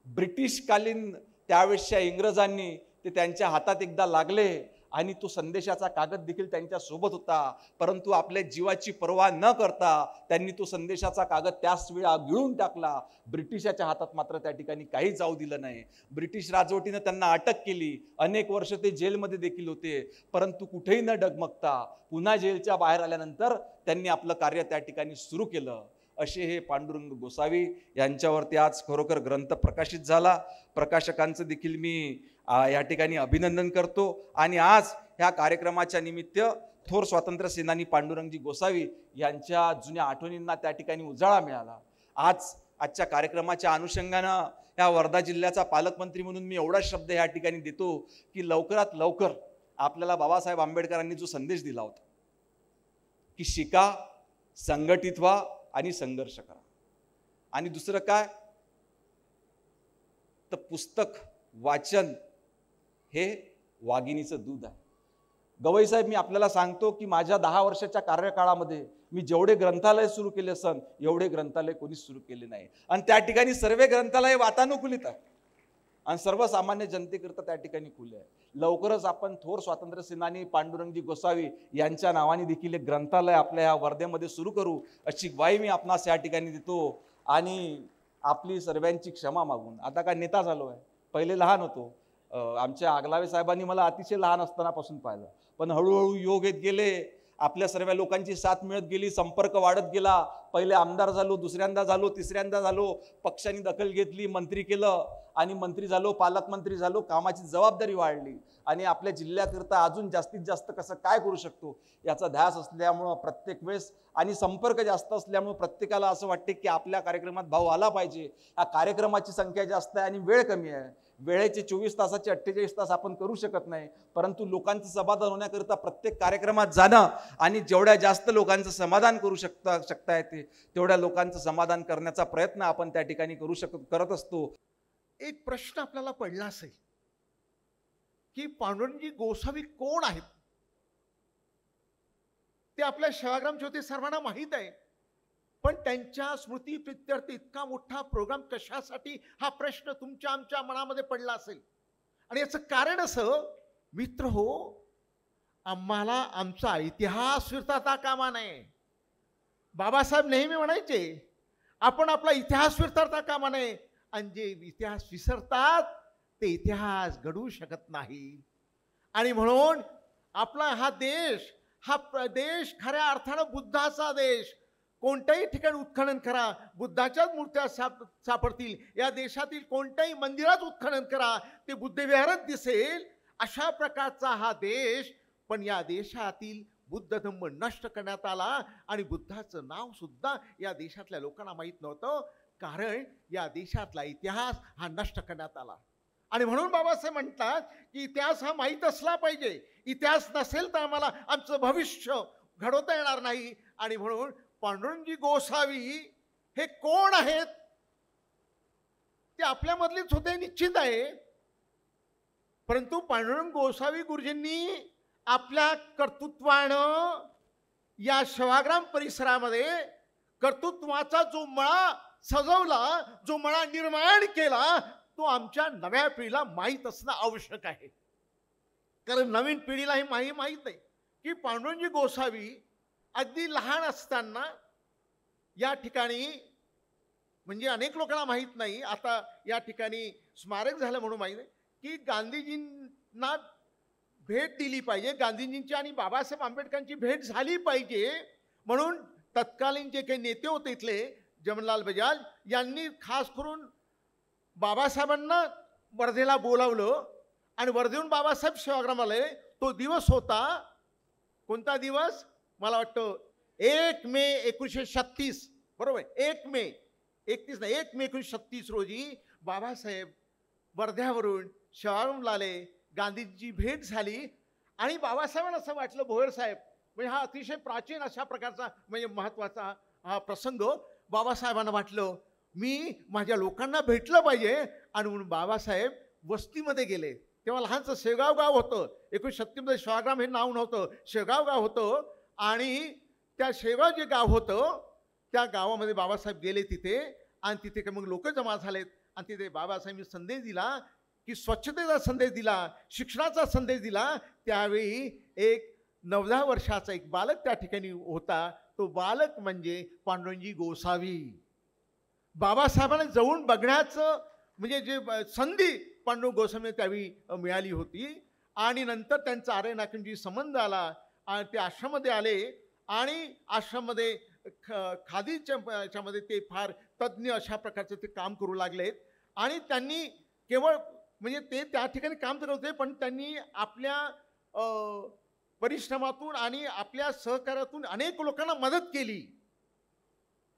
ब्रिटिशकालीन त्यावेळेसच्या इंग्रजांनी ते त्यांच्या हातात एकदा लागले आणि तो संदेशाचा कागद देखील त्यांच्या सोबत होता, परंतु आपल्या जीवाची पर्वा न करता त्यांनी तो संदेशाचा कागद त्याच वेळा गिळून टाकला. ब्रिटिशाच्या हातात मात्र त्या ठिकाणी काही जाऊ दिलं नाही. ब्रिटिश राजवटीनं त्यांना अटक केली. अनेक वर्ष ते जेलमध्ये देखील होते, परंतु कुठेही न डगमगता पुन्हा जेलच्या बाहेर आल्यानंतर त्यांनी आपलं कार्य त्या ठिकाणी सुरू केलं. असे हे पांडुरंग गोसावी यांच्यावरती आज खरोखर ग्रंथ प्रकाशित झाला. प्रकाशकांचं देखील मी या ठिकाणी अभिनंदन करतो आणि आज ह्या कार्यक्रमाच्या निमित्त थोर स्वातंत्र्य सेनानी पांडुरंगजी गोसावी यांच्या जुन्या आठवणींना त्या ठिकाणी उजाळा मिळाला. आजच्या कार्यक्रमाच्या अनुषंगानं ह्या वर्धा जिल्ह्याचा पालकमंत्री म्हणून मी एवढा शब्द या ठिकाणी देतो की लवकरात लवकर आपल्याला बाबासाहेब आंबेडकरांनी जो संदेश दिला होता की शिका, संघटित व्हा आणि संघर्ष करा, आणि दुसरं काय तर पुस्तक वाचन हे वाघिणीचं दूध आहे. गवई साहेब, मी आपल्याला सांगतो की माझ्या 10 वर्षाच्या कार्यकाळामध्ये मी जेवढे ग्रंथालय सुरू केले असन एवढे ग्रंथालय कोणीच सुरू केले नाही आणि त्या ठिकाणी सर्व ग्रंथालय वातानुकूलित आहे आणि सर्वसामान्य जनतेकरता त्या ठिकाणी खुले आहे. लवकरच आपण थोर स्वातंत्र्य सेनानी पांडुरंगजी गोसावी यांच्या नावाने देखील एक ग्रंथालय आपल्या या वर्ध्यामध्ये सुरू करू अशी ग्वाही मी आपणास या ठिकाणी देतो आणि आपली सर्वांची क्षमा मागून. आता काय नेता झालो आहे, पहिले लहान होतो. आमच्या आगलावे साहेबांनी मला अतिशय लहान असतानापासून पाहिलं, पण हळूहळू योग येत गेले आपल्या सर्व लोकांची साथ मिळत गेली, संपर्क वाढत गेला. पहिले आमदार झालो, दुसऱ्यांदा झालो, तिसऱ्यांदा झालो, पक्षाने दखल घेतली, मंत्री केलं आणि मंत्री झालो, पालकमंत्री झालो, कामाची जबाबदारी वाढली आणि आपल्या जिल्ह्याकरता अजून जास्तीत जास्त कसं काय करू शकतो याचा ध्यास असल्यामुळं प्रत्येक वेळेस आणि संपर्क जास्त असल्यामुळं प्रत्येकाला असं वाटते की आपल्या कार्यक्रमात भाऊ आला पाहिजे. या कार्यक्रमाची संख्या जास्त आहे आणि वेळ कमी आहे. वेळेचे 24 तासाचे 48 तास आपण करू शकत नाही, परंतु लोकांचं समाधान होण्याकरता प्रत्येक कार्यक्रमात जाणं आणि जेवढ्या जास्त लोकांचं समाधान करू शकता येते तेवढ्या लोकांचं समाधान करण्याचा प्रयत्न आपण त्या ठिकाणी करत असतो. एक प्रश्न आपल्याला पडला असेल की पांडुरंगजी गोसावी कोण आहेत? ते आपल्या सेवाग्राम ज्योती सर्वांना माहीत आहे, पण त्यांच्या स्मृती प्रित्यर्थ इतका मोठा प्रोग्राम कशासाठी हा प्रश्न तुमच्या आमच्या मनामध्ये पडला असेल. आणि याचं कारण असं, मित्र हो, आम्हाला आमचा इतिहास विसरता कामा नये. बाबासाहेब नेहमी म्हणायचे आपण आपला इतिहास विसरता कामा नये, आणि जे इतिहास विसरतात ते इतिहास घडवू शकत नाही. आणि म्हणून आपला हा देश खऱ्या अर्थानं बुद्धाचा देश. कोणत्याही ठिकाणी उत्खनन करा, बुद्धाच्याच मूर्त्या सापडतील. या देशातील कोणत्याही मंदिरात उत्खनन करा, ते बुद्धविहारच दिसेल. अशा प्रकारचा हा देश, पण या देशातील बुद्ध धम्म नष्ट करण्यात आला आणि बुद्धाचं नाव सुद्धा या देशातल्या लोकांना माहीत नव्हतं, कारण या देशातला इतिहास हा नष्ट करण्यात आला. आणि म्हणून बाबासाहेब म्हणतात की इतिहास हा माहीत असला पाहिजे. इतिहास नसेल तर आम्हाला आमचं भविष्य घडवता येणार नाही. आणि म्हणून पांडुरंगजी गोसावी हे कोण आहेत? ते आपल्यामधलेच होते, निश्चित आहे. परंतु पांडुरंग गोसावी गुरुजींनी आपल्या कर्तृत्वानं या सेवाग्राम परिसरामध्ये कर्तृत्वाचा जो मळा सजवला, जो मळा निर्माण केला, तो आमच्या नव्या पिढीला माहीत असणं आवश्यक आहे. कारण नवीन पिढीला हे माहीत नाही की पांडुरंगजी गोसावी अगदी लहान असताना या ठिकाणी, म्हणजे अनेक लोकांना माहीत नाही, आता या ठिकाणी स्मारक झालं म्हणून माहीत आहे की गांधीजींना भेट दिली पाहिजे, गांधीजींची आणि बाबासाहेब आंबेडकरांची भेट झाली पाहिजे. म्हणून तत्कालीन जे काही नेते होते इथले, जमनालाल बजाज यांनी खास करून बाबासाहेबांना वर्धेला बोलावलं आणि वर्धेहून बाबासाहेब सेवाग्रामाला आले. तो दिवस होता, कोणता दिवस? मला वाटतं 1 मे 1936, बरोबर. 1 मे 1936 रोजी बाबासाहेब वर्ध्यावरून सेवाग्रामला आले. गांधीजी भेट झाली आणि बाबासाहेबांना असं वाटलं, भोयर साहेब म्हणजे हा अतिशय प्राचीन अशा प्रकारचा म्हणजे महत्त्वाचा हा प्रसंग. बाबासाहेबांना वाटलं मी माझ्या लोकांना भेटलं पाहिजे. आणि म्हणून बाबासाहेब वस्तीमध्ये गेले. तेव्हा लहानचं शेगाव गाव होतं. 1936 मध्ये सेवाग्राम हे नाव नव्हतं, शेगाव गाव होतं. आणि त्या शेगाव जे गाव होतं त्या गावामध्ये बाबासाहेब गेले तिथे, आणि तिथे मग लोक जमा झालेत. आणि तिथे बाबासाहेबांनी संदेश दिला की स्वच्छतेचा संदेश दिला, शिक्षणाचा संदेश दिला. त्यावेळी एक 9-10 वर्षाचा एक बालक त्या ठिकाणी होता. तो बालक म्हणजे पांडुरंगजी गोसावी. बाबासाहेबांना जवळून बघण्याचं म्हणजे जे संधी पांडुरंग गोसावी त्यावेळी मिळाली होती. आणि नंतर त्यांचा आर्य नागरिकांशी संबंध आला आणि ते आश्रममध्ये आले. आणि आश्रममध्ये खादीच्या याच्यामध्ये ते फार तज्ज्ञ अशा प्रकारचं ते काम करू लागलेत. आणि त्यांनी केवळ म्हणजे ते त्या ठिकाणी काम करत होते, पण त्यांनी आपल्या परिश्रमातून आणि आपल्या सहकार्यातून अनेक लोकांना मदत केली.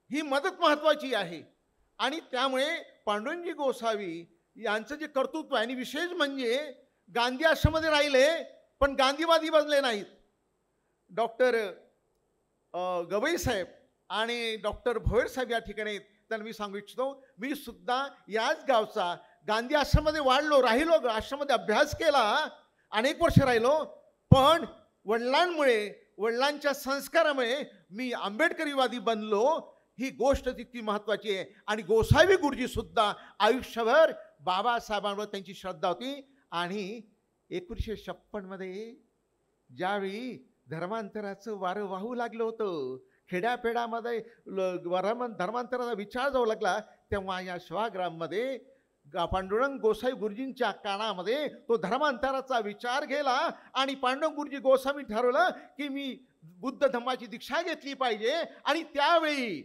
ही मदत महत्त्वाची आहे. आणि त्यामुळे पांडुरंगजी गोसावी यांचं जे कर्तृत्व आहे, आणि विशेष म्हणजे गांधी आश्रममध्ये राहिले पण गांधीवादी बनले नाहीत. डॉक्टर गवई साहेब आणि डॉक्टर भोयर साहेब या ठिकाणी त्यांना मी सांगू इच्छितो, मी सुद्धा याच गावचा गांधी आश्रममध्ये वाढलो, राहिलो, आश्रममध्ये अभ्यास केला, अनेक वर्ष राहिलो. पण वडिलांच्या संस्कारामुळे मी आंबेडकरीवादी बनलो. ही गोष्ट तितकी महत्त्वाची आहे. आणि गोसावी गुरुजी सुद्धा आयुष्यभर बाबासाहेबांवर त्यांची श्रद्धा होती. आणि 1956 मध्ये ज्यावेळी धर्मांतराचं वारं वाहू लागलं होतं, खेड्यापेड्यामध्ये धर्मांतराचा विचार जाऊ लागला, तेव्हा या सेवाग्राममध्ये पांडुरंग गोसावी गुरुजींच्या कानामध्ये तो धर्मांतराचा विचार गेला. आणि पांडुरंग गुरुजी गोसावी ठरवलं की मी बुद्ध धम्माची दीक्षा घेतली पाहिजे. आणि त्यावेळी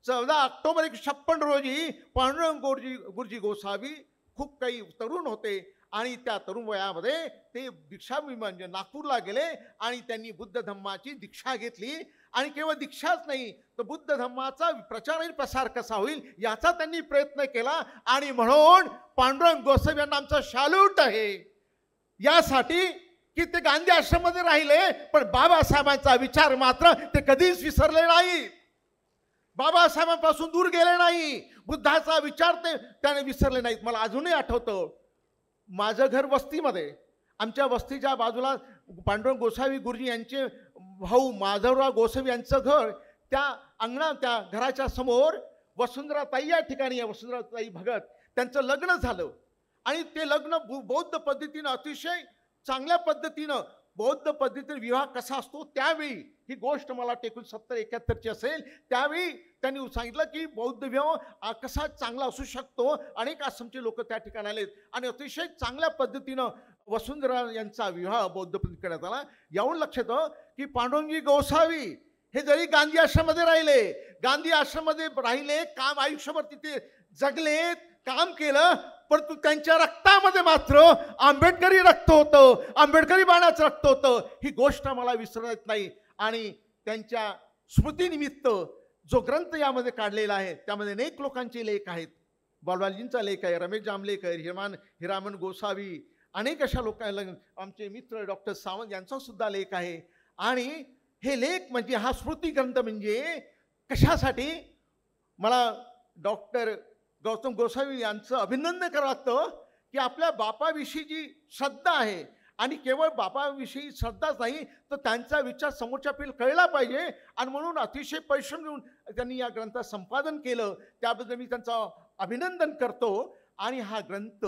14 ऑक्टोबर 1956 रोजी पांडुरंग गुरुजी गोसावी खूप काही तरुण होते आणि त्या तरुण वयामध्ये ते दीक्षा म्हणजे नागपूरला गेले आणि त्यांनी बुद्ध धम्माची दीक्षा घेतली. आणि केवळ दीक्षाच नाही तर बुद्ध धम्माचा प्रचार आणि प्रसार कसा होईल याचा त्यांनी प्रयत्न केला. आणि म्हणून पांडुरंग गोसावी यांना आमचा सॅल्यूट आहे यासाठी की ते गांधी आश्रममध्ये राहिले, पण बाबासाहेबांचा विचार मात्र ते कधीच विसरले नाही, बाबासाहेबांपासून दूर गेले नाही, बुद्धाचा विचार ते त्याने विसरले नाहीत. मला अजूनही आठवतं, माझं घर वस्तीमध्ये, आमच्या वस्तीच्या बाजूला पांडुरंग गोसावी गुरुजी यांचे भाऊ माधवराव गोसावी यांचं घर, त्या अंगणात त्या घराच्या समोर वसुंधराताई या ठिकाणी आहे, वसुंधराताई भगत, त्यांचं लग्न झालं. आणि ते लग्न बौद्ध पद्धतीनं अतिशय चांगल्या पद्धतीनं बौद्ध पद्धतीने विवाह कसा असतो त्यावेळी, ही गोष्ट मला टेकून 70-71 असेल, त्यावेळी त्यांनी सांगितलं की बौद्ध विवाह कसा चांगला असू शकतो. अनेक आश्रमचे लोक त्या ठिकाणी आलेत आणि अतिशय चांगल्या पद्धतीनं वसुंधरा यांचा विवाह बौद्ध पद्धतीने करण्यात आला. यावरून लक्षात येतं की पांडुरंगजी गोसावी हे जरी गांधी आश्रममध्ये राहिले, गांधी आश्रममध्ये राहिले, काम आयुष्यभर तिथे जगलेत, काम केलं, परंतु त्यांच्या रक्तामध्ये मात्र आंबेडकरी रक्त होतं, आंबेडकरी बाणाचं रक्त होतं. ही गोष्ट मला विसरत नाही. आणि त्यांच्या स्मृतीनिमित्त जो ग्रंथ यामध्ये काढलेला आहे त्यामध्ये अनेक लोकांचे लेख आहेत. बालवालजींचा लेख आहे, रमेश जांभलेकर, हिरामन गोसावी, अनेक अशा लोकांना, आमचे मित्र डॉक्टर सावंत यांचा सुद्धा लेख आहे. आणि हे लेख म्हणजे हा स्मृती ग्रंथ म्हणजे कशासाठी, मला डॉक्टर गौतम गोसावी यांचं अभिनंदन करावं लागतं की आपल्या बापाविषयी जी श्रद्धा आहे, आणि केवळ बापाविषयी श्रद्धाच नाही तर त्यांचा विचार समोरच्या पिढीला कळला पाहिजे. आणि म्हणून अतिशय परिश्रम घेऊन त्यांनी या ग्रंथाचं संपादन केलं, त्याबद्दल मी त्यांचं अभिनंदन करतो. आणि हा ग्रंथ,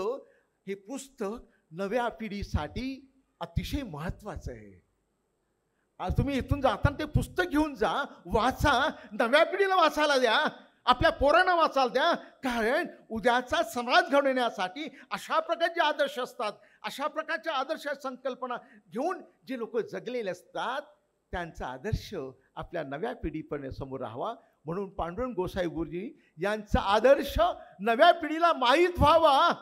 हे पुस्तक नव्या पिढीसाठी अतिशय महत्त्वाचं आहे. आज तुम्ही इथून जाताना ते पुस्तक घेऊन जा, वाचा, नव्या पिढीला वाचायला द्या, आपल्या पोरांना वाचायला द्या. कारण उद्याचा समाज घडवण्यासाठी अशा प्रकारचे आदर्श असतात, अशा प्रकारच्या आदर्श संकल्पना घेऊन जे लोक जगलेले असतात त्यांचा आदर्श आपल्या नव्या पिढीपर्यंत समोर राहावा. म्हणून पांडुरंग गोसावी गुरुजी यांचा आदर्श नव्या पिढीला माहीत व्हावा,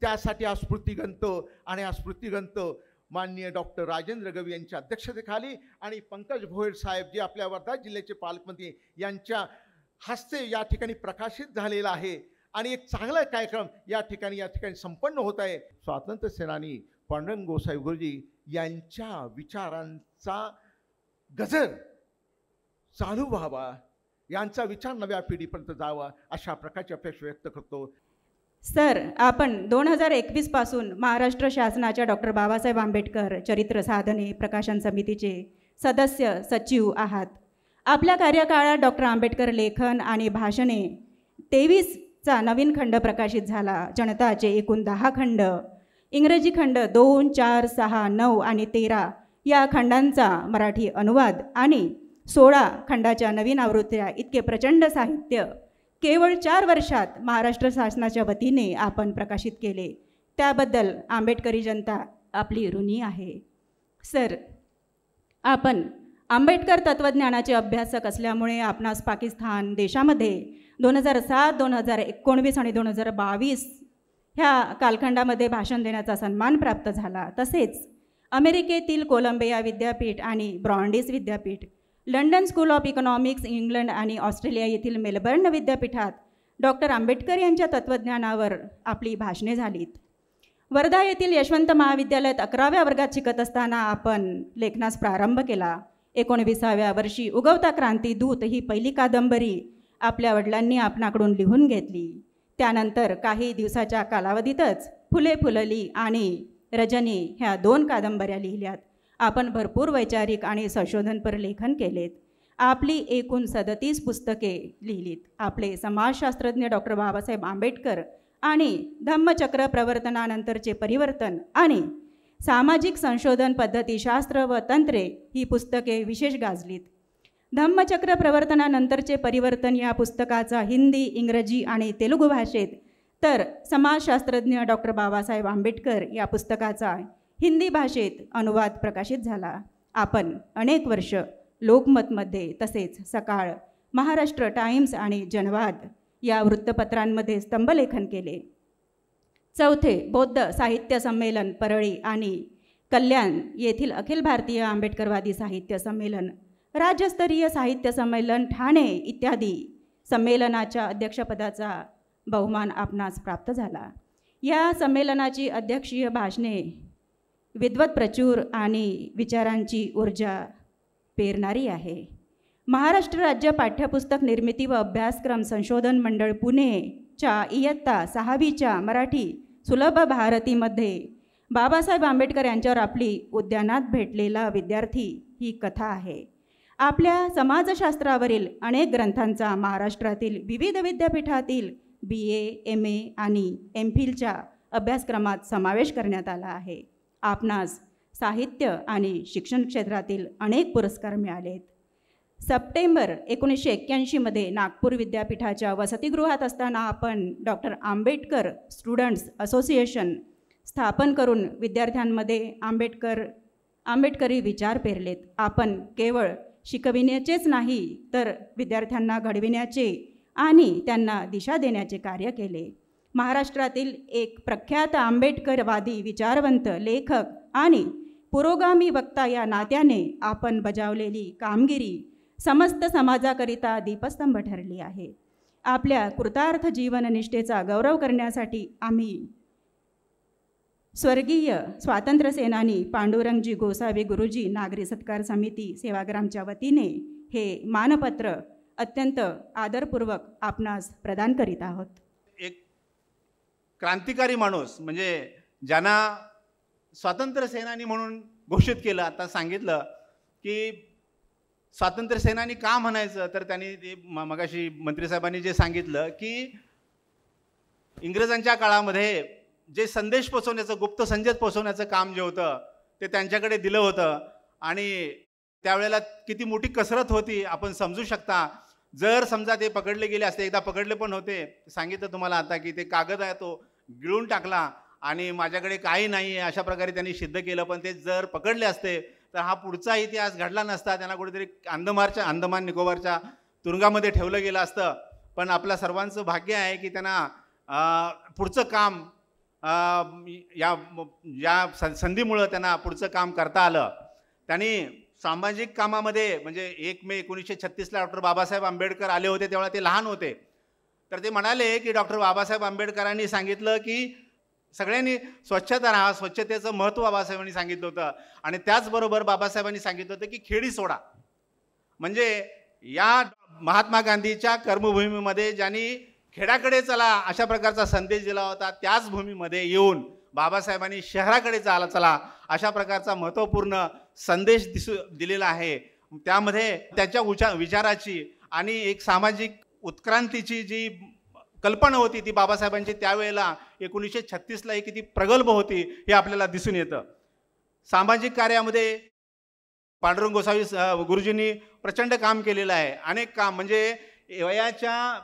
त्यासाठी हा स्मृतिग्रंथ. आणि हा स्मृतिग्रंथ माननीय डॉक्टर राजेंद्र गवई यांच्या अध्यक्षतेखाली आणि पंकज भोयर साहेब जे आपल्या वर्धा जिल्ह्याचे पालकमंत्री यांच्या हस्ते या ठिकाणी प्रकाशित झालेला आहे. आणि एक चांगला कार्यक्रम या ठिकाणी संपन्न होत आहे. स्वातंत्र्य सेनानी पांडुरंग गोसावी गुरुजी यांच्या विचारांचा गजर चालू व्हावा, यांचा विचार नव्या पिढीपर्यंत जावा, अशा प्रकारची अपेक्षा व्यक्त करतो. सर, आपण 2021 पासून महाराष्ट्र शासनाच्या डॉक्टर बाबासाहेब आंबेडकर चरित्र साधने प्रकाशन समितीचे सदस्य सचिव आहात. आपल्या कार्यकाळात डॉक्टर आंबेडकर लेखन आणि भाषणे 23चा नवीन खंड प्रकाशित झाला. जनताचे एकूण 10 खंड, इंग्रजी खंड 2, 4, 6, 9 आणि 13 या खंडांचा मराठी अनुवाद आणि 16 खंडाच्या नवीन आवृत्त्या, इतके प्रचंड साहित्य केवळ 4 वर्षात महाराष्ट्र शासनाच्या वतीने आपण प्रकाशित केले. त्याबद्दल आंबेडकरी जनता आपली ऋणी आहे. सर, आपण आंबेडकर तत्त्वज्ञानाचे अभ्यासक असल्यामुळे आपणास पाकिस्तान देशामध्ये 2007, 2019 आणि 2022 ह्या कालखंडामध्ये भाषण देण्याचा सन्मान प्राप्त झाला. तसेच अमेरिकेतील कोलंबिया विद्यापीठ आणि ब्रॉन्डिस विद्यापीठ, London school of economics, England आणि ऑस्ट्रेलिया येथील मेलबर्न विद्यापीठात डॉक्टर आंबेडकर यांच्या तत्त्वज्ञानावर आपली भाषणे झालीत. वर्धा येथील यशवंत महाविद्यालयात 11व्या वर्गात शिकत असताना आपण लेखनास प्रारंभ केला. 19व्या वर्षी उगवता क्रांती दूत ही पहिली कादंबरी आपल्या वडिलांनी आपणाकडून लिहून घेतली. त्यानंतर काही दिवसाच्या कालावधीतच फुले फुलली आणि रजनी ह्या 2 कादंबऱ्या लिहिल्यात. आपण भरपूर वैचारिक आणि संशोधनपर लेखन केलेत. आपली एकूण 37 पुस्तके लिहिलीत. आपले समाजशास्त्रज्ञ डॉक्टर बाबासाहेब आंबेडकर आणि धम्मचक्र प्रवर्तनानंतरचे परिवर्तन आणि सामाजिक संशोधन पद्धतीशास्त्र व तंत्रे ही पुस्तके विशेष गाजलीत. धम्मचक्र प्रवर्तनानंतरचे परिवर्तन या पुस्तकाचा हिंदी, इंग्रजी आणि तेलुगू भाषेत, तर समाजशास्त्रज्ञ डॉक्टर बाबासाहेब आंबेडकर या पुस्तकाचा हिंदी भाषेत अनुवाद प्रकाशित झाला. आपण अनेक वर्ष लोकमतमध्ये तसेच सकाळ, महाराष्ट्र टाइम्स आणि जनवाद या वृत्तपत्रांमध्ये स्तंभलेखन केले. चौथे, बौद्ध साहित्य संमेलन परळी आणि कल्याण येथील अखिल भारतीय आंबेडकरवादी साहित्य संमेलन, राज्यस्तरीय साहित्य संमेलन ठाणे इत्यादी संमेलनाच्या अध्यक्षपदाचा बहुमान आपणास प्राप्त झाला. या संमेलनाची अध्यक्षीय भाषणे विद्वत प्रचूर आणि विचारांची ऊर्जा पेरणारी आहे. महाराष्ट्र राज्य पाठ्यपुस्तक निर्मिती व अभ्यासक्रम संशोधन मंडळ पुणेच्या इयत्ता 6वीच्या मराठी सुलभ भारतीमध्ये बाबासाहेब आंबेडकर यांच्यावर आपली उद्यानात भेटलेला विद्यार्थी ही कथा आहे. आपल्या समाजशास्त्रावरील अनेक ग्रंथांचा महाराष्ट्रातील विविध विद्यापीठातील BA, MA आणि MPhilच्या अभ्यासक्रमात समावेश करण्यात आला आहे. आपणास साहित्य आणि शिक्षण क्षेत्रातील अनेक पुरस्कार मिळालेत. सप्टेंबर 1981मध्ये नागपूर विद्यापीठाच्या वसतिगृहात असताना आपण डॉक्टर आंबेडकर स्टुडंट्स असोसिएशन स्थापन करून विद्यार्थ्यांमध्ये आंबेडकरी विचार पेरलेत. आपण केवळ शिकविण्याचेच नाही तर विद्यार्थ्यांना घडविण्याचे आणि त्यांना दिशा देण्याचे कार्य केले. महाराष्ट्रातील एक प्रख्यात आंबेडकरवादी विचारवंत, लेखक आणि पुरोगामी वक्ता या नात्याने आपण बजावलेली कामगिरी समस्त समाजाकरिता दीपस्तंभ ठरली आहे. आपल्या कृतार्थ जीवननिष्ठेचा गौरव करण्यासाठी आम्ही स्वर्गीय स्वातंत्र्यसेनानी पांडुरंगजी गोसावी गुरुजी नागरी सत्कार समिती सेवाग्रामच्या वतीने हे मानपत्र अत्यंत आदरपूर्वक आपणास प्रदान करीत आहोत. एक क्रांतिकारी माणूस म्हणजे ज्यांना स्वातंत्र्य सेनानी म्हणून घोषित केलं. आता सांगितलं की स्वातंत्र्य सेनानी का म्हणायचं, तर त्यांनी ते मगाशी मंत्रीसाहेबांनी जे सांगितलं की इंग्रजांच्या काळामध्ये जे संदेश पोचवण्याचं, गुप्त संदेश पोचवण्याचं काम जे होतं ते त्यांच्याकडे दिलं होतं आणि त्यावेळेला किती मोठी कसरत होती आपण समजू शकता. जर समजा ते पकडले गेले असते, एकदा पकडले पण होते, सांगितलं तुम्हाला आता की ते कागद आहे तो गिळून टाकला आणि माझ्याकडे काही नाही आहे अशा प्रकारे त्यांनी सिद्ध केलं. पण ते जर पकडले असते तर हा पुढचा इतिहास घडला नसता. त्यांना कुठेतरी अंदमान निकोबारच्या तुरुंगामध्ये ठेवलं गेलं असतं. पण आपल्या सर्वांचं भाग्य आहे की त्यांना पुढचं काम या संधीमुळं त्यांना पुढचं काम करता आलं. त्यांनी सामाजिक कामामध्ये म्हणजे 1 मे 1936ला डॉक्टर बाबासाहेब आंबेडकर आले होते, तेव्हा ते लहान होते. तर ते म्हणाले की डॉक्टर बाबासाहेब आंबेडकरांनी सांगितलं की सगळ्यांनी स्वच्छता राहा, स्वच्छतेचं महत्त्व बाबासाहेबांनी सांगितलं होतं. आणि त्याचबरोबर बाबासाहेबांनी सांगितलं होतं की खेडी सोडा. म्हणजे या महात्मा गांधीच्या कर्मभूमीमध्ये ज्यांनी खेड्याकडे चला अशा प्रकारचा संदेश दिला होता, त्याच भूमीमध्ये येऊन बाबासाहेबांनी शहराकडे चला अशा प्रकारचा महत्त्वपूर्ण संदेश दिलेला आहे. त्यामध्ये त्यांच्या विचाराची आणि एक सामाजिक उत्क्रांतीची जी कल्पना होती ती बाबासाहेबांची त्यावेळेला 1936ला किती प्रगल्भ होती हे आपल्याला दिसून येतं. सामाजिक कार्यामध्ये पांडुरंग गोसावी गुरुजींनी प्रचंड काम केलेलं आहे. अनेक काम म्हणजे वयाच्या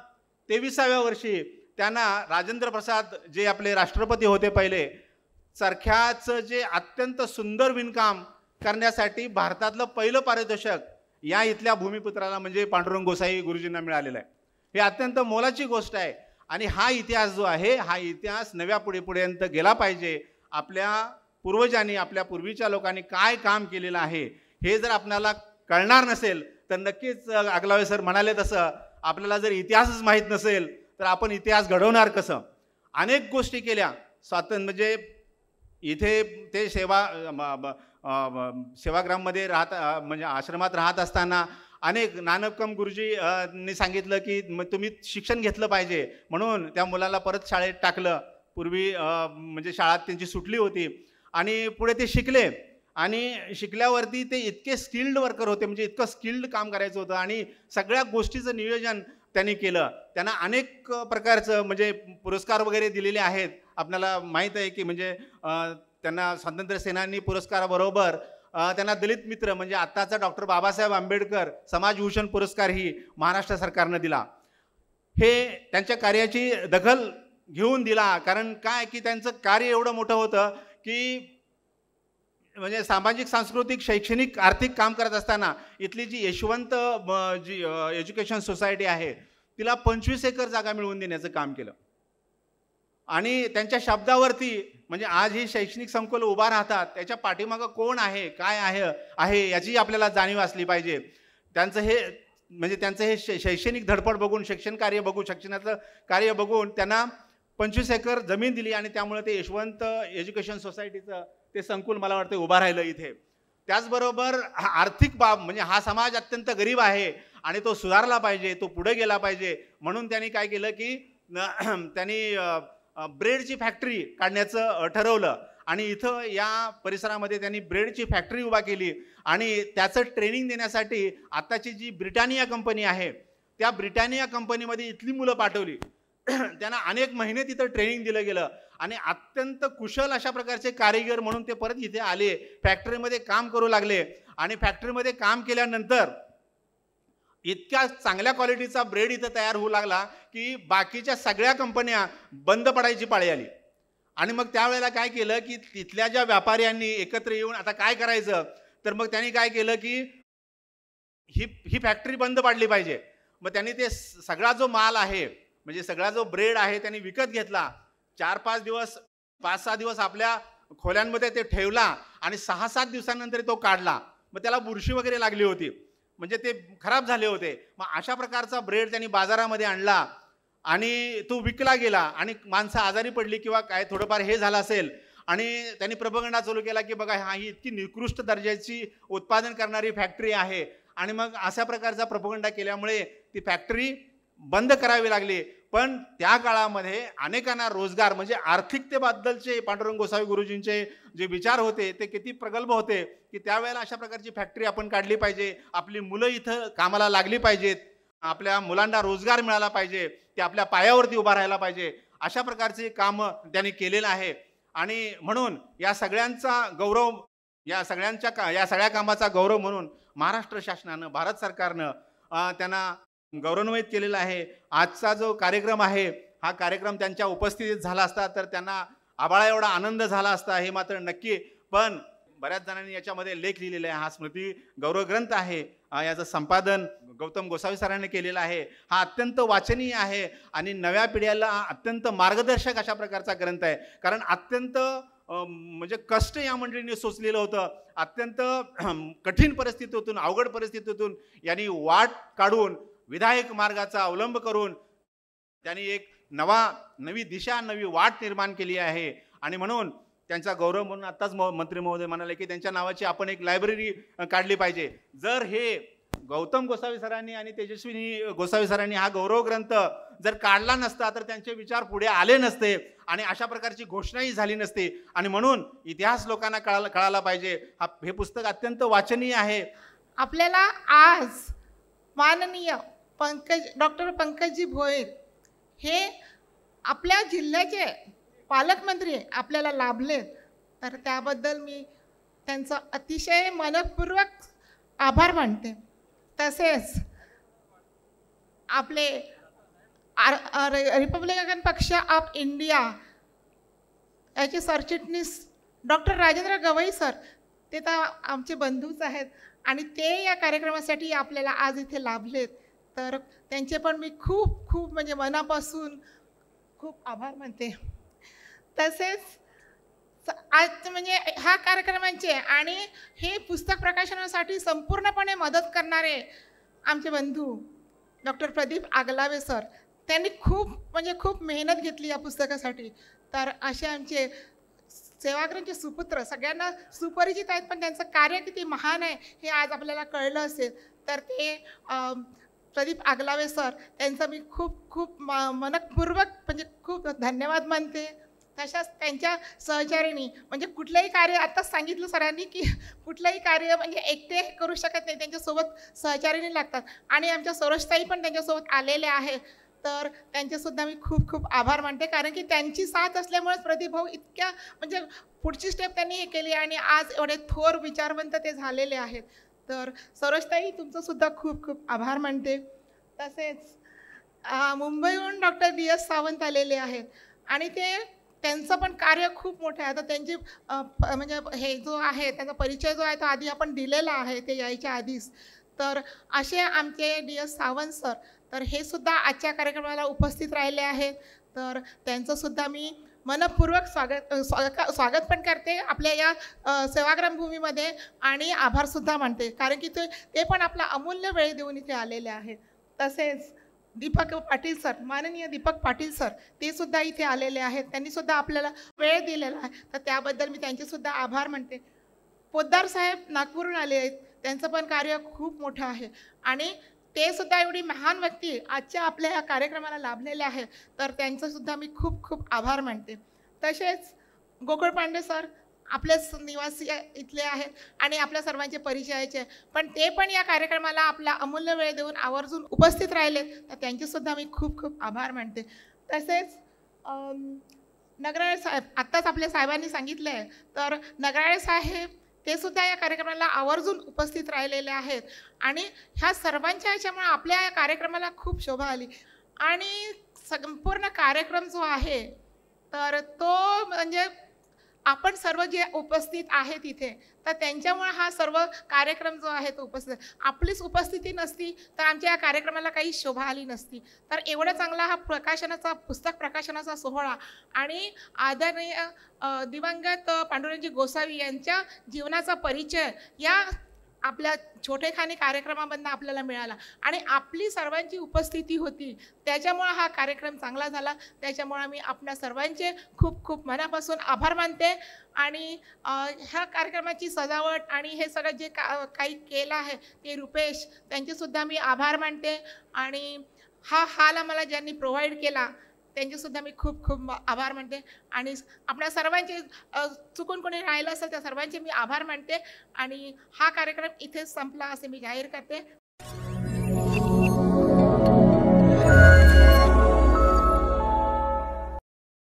23व्या वर्षी त्यांना राजेंद्र प्रसाद जे आपले राष्ट्रपती होते पहिले, चरख्याचं जे अत्यंत सुंदर विणकाम करण्यासाठी भारतातलं पहिलं पारितोषिक या इथल्या भूमिपुत्राला म्हणजे पांडुरंग गोसावी गुरुजींना मिळालेलं आहे. हे अत्यंत मोलाची गोष्ट आहे. आणि हा इतिहास जो आहे हा इतिहास नव्या पुढेपर्यंत गेला पाहिजे. आपल्या पूर्वजांनी, आपल्या पूर्वीच्या लोकांनी काय काम केलेलं आहे हे जर आपल्याला कळणार नसेल तर नक्कीच आगलावे सर म्हणाले तसं आपल्याला जर इतिहासच माहीत नसेल तर आपण इतिहास घडवणार कसं. अनेक गोष्टी केल्या म्हणजे इथे ते सेवाग्राममध्ये म्हणजे आश्रमात राहत असताना अनेक नानकम गुरुजींनी सांगितलं की तुम्ही शिक्षण घेतलं पाहिजे म्हणून त्या मुलाला परत शाळेत टाकलं. पूर्वी म्हणजे शाळा त्यांची सुटली होती आणि पुढे ते शिकले आणि शिकल्यावरती ते इतके स्किल्ड वर्कर होते, म्हणजे इतकं स्किल्ड काम करायचं होतं आणि सगळ्या गोष्टीचं नियोजन त्यांनी केलं. त्यांना अनेक प्रकारचं म्हणजे पुरस्कार वगैरे दिलेले आहेत. आपल्याला माहीत आहे की म्हणजे त्यांना स्वातंत्र्य सेनानी पुरस्काराबरोबर त्यांना दलित मित्र म्हणजे आत्ताचा डॉक्टर बाबासाहेब आंबेडकर समाजभूषण पुरस्कारही महाराष्ट्र सरकारनं दिला. हे त्यांच्या कार्याची दखल घेऊन दिला. कारण काय की त्यांचं कार्य एवढं मोठं होतं की म्हणजे सामाजिक सांस्कृतिक शैक्षणिक आर्थिक काम करत असताना इथली जी यशवंत जी एज्युकेशन सोसायटी आहे तिला 25 एकर जागा मिळवून देण्याचं काम केलं. आणि त्यांच्या शब्दावरती म्हणजे आज ही शैक्षणिक संकुल उभा राहतात त्याच्या पाठीमागं कोण आहे, काय आहे याची आपल्याला जाणीव असली पाहिजे. त्यांचं हे शैक्षणिक धडपड बघून, शिक्षणाचं कार्य बघून त्यांना 25 एकर जमीन दिली आणि त्यामुळे ते यशवंत एज्युकेशन सोसायटीचं ते संकुल मला वाटतं उभा राहिलं इथे. त्याचबरोबर आर्थिक बाब म्हणजे हा समाज अत्यंत गरीब आहे आणि तो सुधारला पाहिजे, तो पुढे गेला पाहिजे म्हणून त्यांनी काय केलं की त्यांनी ब्रेडची फॅक्टरी काढण्याचं ठरवलं आणि इथं या परिसरामध्ये त्यांनी ब्रेडची फॅक्टरी उभा केली आणि त्याचं ट्रेनिंग देण्यासाठी आत्ताची जी ब्रिटानिया कंपनी आहे त्या ब्रिटानिया कंपनीमध्ये इथली मुलं पाठवली. त्यांना अनेक महिने तिथं ट्रेनिंग दिलं गेलं आणि अत्यंत कुशल अशा प्रकारचे कारिगर म्हणून ते परत इथे आले, फॅक्टरीमध्ये काम करू लागले आणि फॅक्टरीमध्ये काम केल्यानंतर इतक्या चांगल्या क्वालिटीचा ब्रेड इथं तयार होऊ लागला की बाकीच्या सगळ्या कंपन्या बंद पडायची पाळी आली. आणि मग त्यावेळेला काय केलं की तिथल्या ज्या व्यापाऱ्यांनी एकत्र येऊन आता काय करायचं, तर मग त्यांनी काय केलं की ही फॅक्टरी बंद पाडली पाहिजे. मग त्यांनी ते सगळा जो माल आहे म्हणजे सगळा जो ब्रेड आहे त्यांनी विकत घेतला. 4-5 दिवस 5-6 दिवस आपल्या खोल्यांमध्ये ते ठेवला आणि 6-7 दिवसांनंतर तो काढला. मग त्याला बुरशी वगैरे लागली होती म्हणजे ते खराब झाले होते. मग अशा प्रकारचा ब्रेड त्यांनी बाजारामध्ये आणला आणि तो विकला गेला आणि माणसं आजारी पडली किंवा काय थोडंफार हे झालं असेल आणि त्यांनी प्रपगंडा चालू केला की बघा ही इतकी निकृष्ट दर्जाची उत्पादन करणारी फॅक्टरी आहे. आणि मग अशा प्रकारचा प्रपगंडा केल्यामुळे ती फॅक्टरी बंद करावी लागली. पण त्या काळामध्ये अनेकांना रोजगार म्हणजे आर्थिकतेबद्दलचे पांडुरंग गोसावी गुरुजींचे जे विचार होते ते किती प्रगल्भ होते की त्यावेळेला अशा प्रकारची फॅक्टरी आपण काढली पाहिजे, आपली मुलं इथं कामाला लागली पाहिजेत, आपल्या मुलांना रोजगार मिळाला पाहिजे, ते आपल्या पायावरती उभा राहायला पाहिजे, अशा प्रकारचे कामं त्यांनी केलेलं आहे. आणि म्हणून या सगळ्यांचा गौरव या सगळ्या कामाचा गौरव म्हणून महाराष्ट्र शासनानं भारत सरकारनं त्यांना गौरवान्वित केलेला आहे. आजचा जो कार्यक्रम आहे हा कार्यक्रम त्यांच्या उपस्थितीत झाला असता तर त्यांना आबाळा एवढा आनंद झाला असता हे मात्र नक्की. पण बऱ्याच जणांनी याच्यामध्ये लेख लिहिलेले आहे. हा स्मृती गौरव ग्रंथ आहे, याचं संपादन गौतम गोसावी सरांनी केलेलं आहे. हा अत्यंत वाचनीय आहे आणि नव्या पिढ्याला अत्यंत मार्गदर्शक अशा प्रकारचा ग्रंथ आहे. कारण अत्यंत म्हणजे कष्ट या मंडळींनी सोसलेलं होतं. अत्यंत कठीण परिस्थितीतून अवघड परिस्थितीतून यांनी वाट काढून विधायक मार्गाचा अवलंब करून त्यांनी एक नवी दिशा नवी वाट निर्माण केली आहे. आणि म्हणून त्यांचा गौरव म्हणून आत्ताच मंत्री महोदय म्हणाले की त्यांच्या नावाची आपण एक लायब्ररी काढली पाहिजे. जर हे गौतम गोसावी सरांनी आणि तेजस्विनी गोसावी सरांनी हा गौरव ग्रंथ जर काढला नसता तर त्यांचे विचार पुढे आले नसते आणि अशा प्रकारची घोषणाही झाली नसती. आणि म्हणून इतिहास लोकांना कळाला पाहिजे. हे पुस्तक अत्यंत वाचनीय आहे. आपल्याला आज माननीय डॉक्टर पंकजी भोयर हे आपल्या जिल्ह्याचे पालकमंत्री आपल्याला लाभलेत, तर त्याबद्दल मी त्यांचं अतिशय मनपूर्वक आभार मानते. तसेच आपले रिपब्लिकन पक्ष ऑफ इंडिया याचे सरचिटणीस डॉक्टर राजेंद्र गवई सर ते तर आमचे बंधूच आहेत आणि ते या कार्यक्रमासाठी आपल्याला आज इथे लाभलेत, तर त्यांचे पण मी खूप खूप म्हणजे मनापासून खूप आभार मानते. तसेच आज म्हणजे ह्या कार्यक्रमांचे आणि हे पुस्तक प्रकाशनासाठी संपूर्णपणे मदत करणारे आमचे बंधू डॉक्टर प्रदीप आगलावे सर, त्यांनी खूप मेहनत घेतली या पुस्तकासाठी. तर असे आमचे सेवाग्रांचे सुपुत्र सगळ्यांना सुपरिचित आहेत, पण त्यांचं कार्य किती महान आहे हे आज आपल्याला कळलं असेल. तर ते प्रदीप आगलावे सर त्यांचं मी खूप मनपूर्वक म्हणजे खूप धन्यवाद मानते. तशाच त्यांच्या सहचारिणी म्हणजे कुठलंही कार्य आत्ताच सांगितलं सरांनी की कुठलंही कार्य म्हणजे एकटे करू शकत नाही, त्यांच्यासोबत सहचारिणी लागतात आणि आमच्या सरोजताई पण त्यांच्यासोबत आलेल्या आहेत. तर त्यांचेसुद्धा मी खूप आभार मानते, कारण की त्यांची साथ असल्यामुळेच प्रदीप भाऊ इतक्या म्हणजे पुढची स्टेप त्यांनी हे केली आणि आज एवढे थोर विचारवंत ते झालेले आहेत. तर सरोजताई तुमचंसुद्धा खूप आभार मानते. तसेच मुंबईहून डॉक्टर DS सावंत आलेले आहेत आणि ते त्यांचं पण कार्य खूप मोठं आहे. आता त्यांची म्हणजे हे जो आहे त्याचा परिचय जो आहे तो आधी आपण दिलेला आहे ते यायच्या आधीच. तर असे आमचे डी.एस. सावंत सर, तर हे सुद्धा आजच्या कार्यक्रमाला उपस्थित राहिले आहेत. तर त्यांचं सुद्धा मी मनपूर्वक स्वागत पण करते आपल्या या सेवाग्राम भूमीमध्ये आणि आभारसुद्धा मानते, कारण की ते पण आपला अमूल्य वेळ देऊन इथे आलेले आहेत. तसेच दीपक पाटील सर, माननीय दीपक पाटील सर, ते सुद्धा इथे आलेले आहेत. त्यांनी सुद्धा आपल्याला वेळ दिलेला आहे, तर त्याबद्दल मी त्यांचे सुद्धा आभार मानते. पोद्दार साहेब नागपूरहून आले आहेत, त्यांचं पण कार्य खूप मोठं आहे आणि ते सुद्धा एवढी महान व्यक्ती आजच्या आपल्या या कार्यक्रमाला लाभलेले आहे, तर त्यांचं सुद्धा मी खूप खूप आभार मानते. तसेच गोकुळ पांडे सर आपलेच निवासी इथले आहेत आणि आपल्या सर्वांचे परिचयाचे, पण ते पण या कार्यक्रमाला आपला अमूल्य वेळ देऊन आवर्जून उपस्थित राहिले, तर त्यांचे सुद्धा मी खूप खूप आभार मानते. तसेच नगराळे साहेब, आत्ताच आपल्या साहेबांनी सांगितलं आहे, तर नगराळे साहेब ते सुद्धा या कार्यक्रमाला आवर्जून उपस्थित राहिलेले आहेत आणि ह्या सर्वांच्या ह्याच्यामुळे आपल्या या कार्यक्रमाला खूप शोभा आली आणि संपूर्ण कार्यक्रम जो आहे तर तो म्हणजे आपण सर्व जे उपस्थित आहेत इथे, तर त्यांच्यामुळे हा सर्व कार्यक्रम जो आहे तो उपस्थित, आपलीच उपस्थिती नसती तर आमच्या या कार्यक्रमाला काही शोभा आली नसती. तर एवढा चांगला हा पुस्तक प्रकाशनाचा सोहळा आणि आदरणीय दिवंगत पांडुरंगजी गोसावी यांच्या जीवनाचा परिचय या आपल्या छोटेखानी कार्यक्रमामधनं आपल्याला मिळाला आणि आपली सर्वांची उपस्थिती होती, त्याच्यामुळे हा कार्यक्रम चांगला झाला. त्याच्यामुळे मी आपल्या सर्वांचे खूप खूप मनापासून आभार मानते आणि ह्या कार्यक्रमाची सजावट आणि हे सगळं जे काही केलं आहे ते रुपेश, त्यांचेसुद्धा मी आभार मानते आणि हा हाल आम्हाला ज्यांनी प्रोव्हाइड केला त्यांचेसुद्धा मी खूप खूप आभार मानते आणि आपल्या सर्वांचे चुकून कोणी राहिलं असेल त्या सर्वांचे मी आभार मानते आणि हा कार्यक्रम इथेच संपला असे मी जाहीर करते.